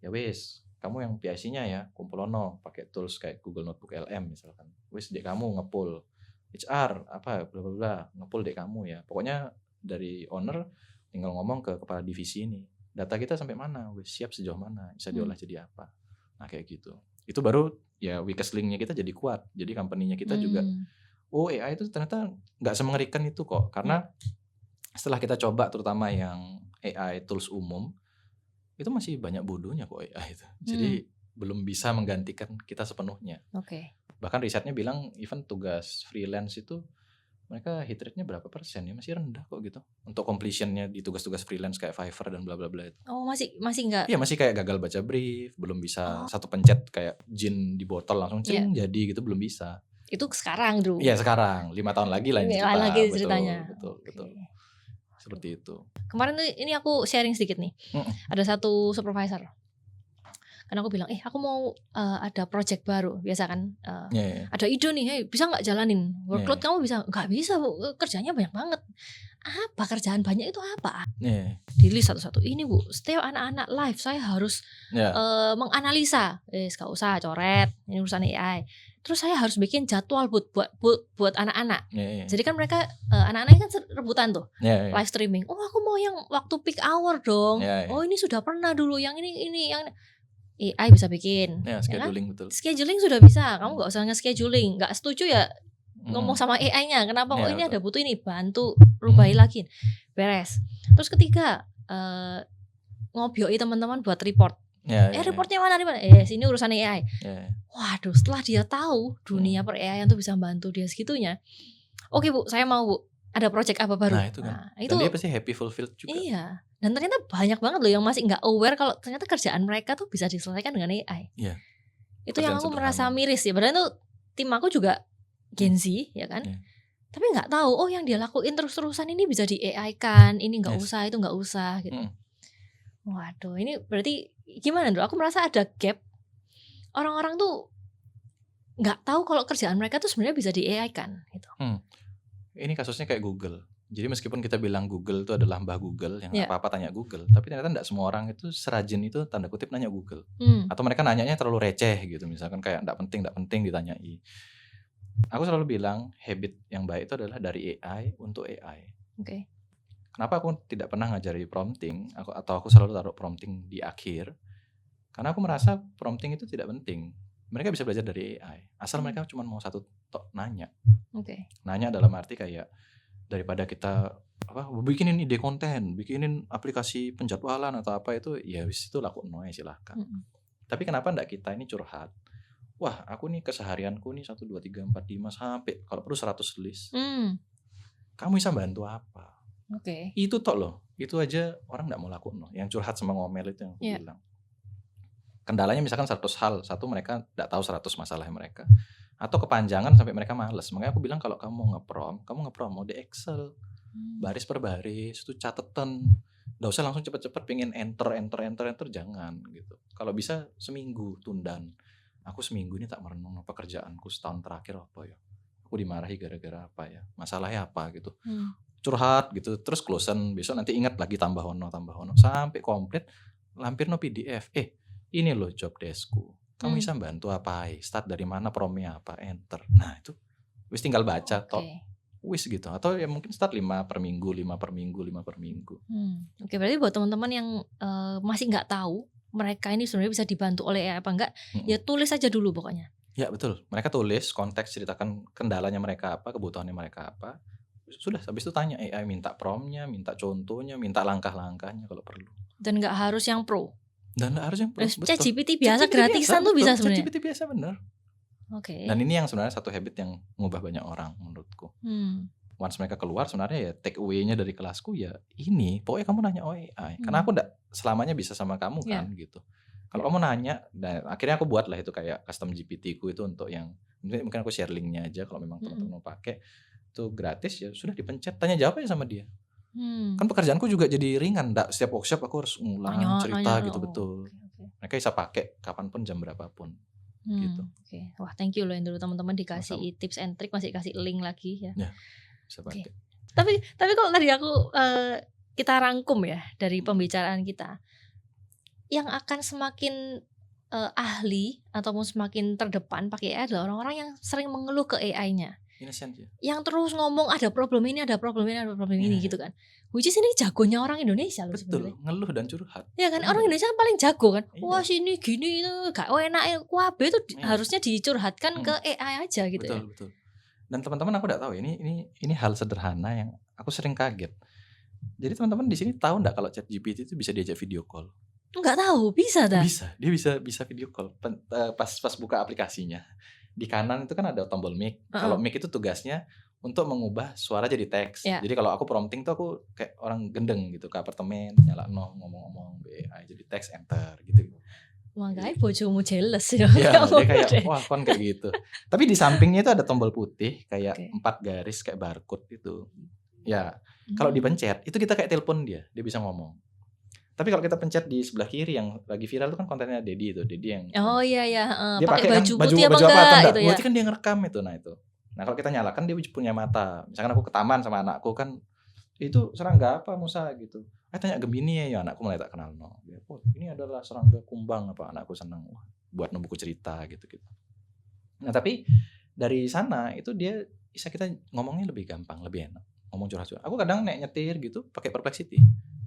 Ya wes, kamu yang PIC-nya ya kumpulono pakai tools kayak Google Notebook LM misalkan. Wes dek kamu ngepull HR apa bla bla bla, ngepull dek kamu ya. Pokoknya dari owner tinggal ngomong ke kepala divisi ini. Data kita sampai mana? Wes siap sejauh mana? Bisa diolah jadi apa? Nah kayak gitu. Itu baru ya weakest link-nya kita jadi kuat. Jadi company-nya kita juga oh AI itu ternyata nggak semengerikan itu kok. Karena setelah kita coba terutama yang AI tools umum itu masih banyak bodohnya kok AI itu. Jadi belum bisa menggantikan kita sepenuhnya. Oke. Bahkan risetnya bilang even tugas freelance itu mereka hit rate-nya berapa persen ya, masih rendah kok gitu. Untuk completion-nya di tugas-tugas freelance kayak Fiverr dan bla bla bla itu. Oh masih enggak? Iya masih kayak gagal baca brief, belum bisa satu pencet kayak jin di botol langsung cing jadi gitu, belum bisa. Itu sekarang dulu. Iya sekarang, 5 tahun lagi lain cerita. Lagi ceritanya. Betul. Seperti itu. Kemarin tuh ini aku sharing sedikit nih. Ada satu supervisor. Karena aku bilang, aku mau ada project baru. Biasa kan, ada ide nih, hey, bisa nggak jalanin? Workload kamu bisa? Nggak bisa Bu, kerjanya banyak banget. Apa kerjaan banyak itu apa? Di list satu-satu. Ini Bu, setiap anak-anak live saya harus menganalisa. Gak usah coret, ini urusan AI. Terus saya harus bikin jadwal buat anak-anak. Jadi kan mereka anak-anaknya kan rebutan tuh live streaming. Oh aku mau yang waktu peak hour dong. Oh ini sudah pernah dulu, yang ini yang AI bisa bikin. Scheduling ya kan? betul. Scheduling sudah bisa. Kamu nggak usah nge-scheduling. Nggak setuju ya ngomong sama AI-nya. Kenapa kok ini ada butuh ini? Bantu rubahi lagi. Beres. Terus ketiga ngobioi teman-teman buat report. Reportnya mana? Sini urusan AI. Waduh, setelah dia tahu dunia per AI itu bisa bantu dia segitunya. Oke Bu, saya mau Bu. Ada project apa baru? Nah itu kan. Dan dia pasti happy fulfilled juga. Iya. Dan ternyata banyak banget loh yang masih nggak aware kalau ternyata kerjaan mereka tuh bisa diselesaikan dengan AI. Iya. Itu yang aku merasa miris ya. Padahal itu tim aku juga Gen Z ya kan. Tapi nggak tahu oh yang dia lakuin terus-terusan ini bisa di AI kan. Ini nggak usah, itu nggak usah gitu. Waduh, ini berarti gimana dulu? Aku merasa ada gap. Orang-orang tuh nggak tahu kalau kerjaan mereka tuh sebenarnya bisa di AI kan gitu. Ini kasusnya kayak Google. Jadi meskipun kita bilang Google itu adalah mbah Google yang apa-apa tanya Google, tapi ternyata enggak semua orang itu serajin itu tanda kutip nanya Google. Atau mereka nanyanya terlalu receh gitu, misalkan kayak enggak penting ditanyai. Aku selalu bilang habit yang baik itu adalah dari AI untuk AI. Oke. Kenapa aku tidak pernah ngajari prompting, atau aku selalu taruh prompting di akhir? Karena aku merasa prompting itu tidak penting. Mereka bisa belajar dari AI, asal mereka cuma mau satu nanya. Nanya dalam arti kayak daripada kita bikinin ide konten, bikinin aplikasi penjadwalan atau apa itu, ya wis itu lakukan aja silahkan. Tapi kenapa enggak kita ini curhat? Wah, aku nih keseharianku nih 1 2 3 4 5 sampai kalau perlu 100 list. Kamu bisa bantu apa? Itu tok loh. Itu aja orang enggak mau lakukan loh. Yang curhat sama ngomel itu yang aku bilang. Kendalanya misalkan 100 hal, satu mereka enggak tahu 100 masalah mereka. Atau kepanjangan sampai mereka males. Makanya aku bilang kalau kamu mau nge-prom mau di Excel. Baris per baris, itu catatan. Enggak usah langsung cepet-cepet pengen enter, jangan gitu. Kalau bisa seminggu tundan. Aku seminggu ini tak merenung pekerjaanku setahun terakhir apa ya. Aku dimarahi gara-gara apa ya. Masalahnya apa gitu. Curhat gitu, terus closean, besok nanti ingat lagi tambah ono sampai komplit. lampirno PDF. Ini loh job desk-ku. Kamu Hmm. bisa bantu apa? Start dari mana, promnya apa, enter. Nah, itu wis tinggal baca tok. Oke. Wis gitu. Atau ya mungkin start 5 per minggu, 5 per minggu, 5 per minggu. Oke, berarti buat teman-teman yang masih nggak tahu mereka ini sebenarnya bisa dibantu oleh AI apa enggak, ya tulis aja dulu pokoknya. Ya betul. Mereka tulis konteks, ceritakan kendalanya mereka apa, kebutuhannya mereka apa. Sudah, habis itu tanya AI, minta promnya, minta contohnya, minta langkah-langkahnya kalau perlu. Dan nggak harus yang pro. Dan nggak harus yang pro. Betul. ChatGPT biasa ChatGPT gratisan tuh betul. bisa sebenarnya. ChatGPT biasa bener. Oke. Dan ini yang sebenarnya satu habit yang ngubah banyak orang menurutku. Once mereka keluar sebenarnya ya take away-nya dari kelasku ya ini, pokoknya kamu nanya AI. Karena aku enggak selamanya bisa sama kamu kan gitu. Kalau kamu nanya, dan akhirnya aku buat lah itu kayak custom GPT ku itu untuk yang mungkin aku share linknya aja kalau memang teman-teman mau pakai. Itu gratis ya sudah dipencet, tanya jawab aja sama dia. Kan pekerjaanku juga jadi ringan, enggak setiap workshop aku harus ngulang cerita gitu betul. Mereka bisa pakai kapanpun jam berapapun. Gitu. Oke. Wah, thank you loh Andrew, teman-teman dikasih tips and trick, masih kasih link lagi ya. Ya, bisa pakai. Tapi kalau tadi aku kita rangkum ya dari pembicaraan kita, yang akan semakin ahli ataupun semakin terdepan pakai AI adalah orang-orang yang sering mengeluh ke AI-nya. Innocent ya. Yang terus ngomong ada problem ini, ada problem ini, ada problem ini gitu kan. Which is ini jagonya orang Indonesia loh sebenarnya. Betul, ngeluh dan curhat. Ya kan, orang Indonesia kan paling jago kan. Wah sini gini itu gak enak, kuabe itu harusnya dicurhatkan ke AI aja gitu ya. Betul. Dan teman-teman aku enggak tahu ini hal sederhana yang aku sering kaget. Jadi teman-teman di sini tahu enggak kalau ChatGPT itu bisa diajak video call? Enggak tahu, bisa dah. Bisa, dia bisa video call. Pas buka aplikasinya. Di kanan itu kan ada tombol mic. Kalau mic itu tugasnya untuk mengubah suara jadi teks. Jadi kalau aku prompting tuh aku kayak orang gendeng gitu ke apartemen, nyala ngomong-ngomong AI jadi teks enter gitu. Makanya bojomu jealous ya. Iya, dia kayak wah kon kayak gitu. Tapi di sampingnya itu ada tombol putih kayak 4 garis kayak barcode gitu. Ya, kalau dipencet itu kita kayak telepon dia bisa ngomong. Tapi kalau kita pencet di sebelah kiri yang lagi viral itu kan kontennya Dedi yang oh iya dia pakai baju putih apa enggak gitu ya. Berarti kan dia ngerekam itu. Nah kalau kita nyalakan dia punya mata. Misalkan aku ke taman sama anakku kan itu serangga apa Musa gitu. Tanya Gemini ya anakku mulai tak kenal no. Oh, ini adalah serangga kumbang apa anakku senang. Wah, buat buku cerita gitu. Nah tapi dari sana itu dia bisa kita ngomongnya lebih gampang, lebih enak. Ngomong curhat-curhat. Aku kadang nyetir gitu pakai Perplexity.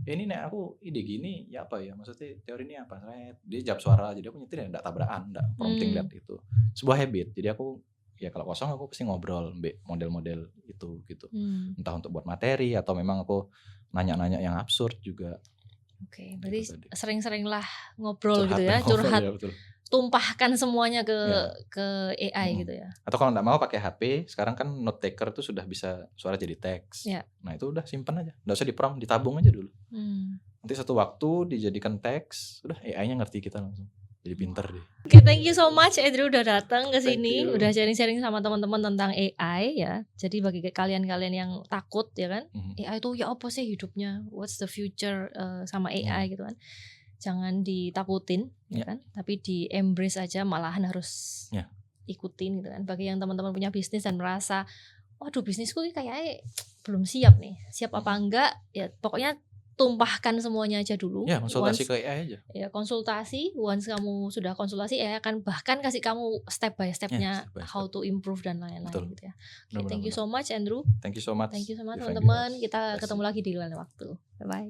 Ini aku ide gini ya apa ya maksudnya teori ini apa dia jawab suara jadi aku nyetir ya enggak tabrakan enggak prompting lihat itu sebuah habit jadi aku ya kalau kosong aku pasti ngobrol model-model itu gitu entah untuk buat materi atau memang aku nanya-nanya yang absurd juga. Oke, berarti sering-seringlah ngobrol gitu ya, curhat ya, betul. Tumpahkan semuanya ke AI gitu ya. Atau kalau enggak mau pakai HP, sekarang kan note taker tuh sudah bisa suara jadi teks. Nah, itu udah simpan aja. Enggak usah di-prompt, ditabung aja dulu. Nanti satu waktu dijadikan teks, udah AI-nya ngerti kita langsung. Jadi pinter deh. Oke, thank you so much Andrew udah datang ke sini, udah sharing-sharing sama teman-teman tentang AI ya. Jadi bagi kalian-kalian yang takut ya kan, AI itu ya apa sih hidupnya? What's the future sama AI gitu kan. Jangan ditakutin ya kan, tapi di embrace aja, malahan harus ikutin gitu kan. Bagi yang teman-teman punya bisnis dan merasa waduh bisnisku ini kayaknya belum siap nih, siap apa enggak ya pokoknya tumpahkan semuanya aja dulu. Ya konsultasi ke AI aja. Ya konsultasi, once kamu sudah konsultasi AI akan bahkan kasih kamu step by stepnya how to improve dan lain-lain gitu ya. Okay, thank you so much Andrew. Thank you so much. Thank you so much teman-teman. Kita ketemu lagi di lain waktu. Bye bye.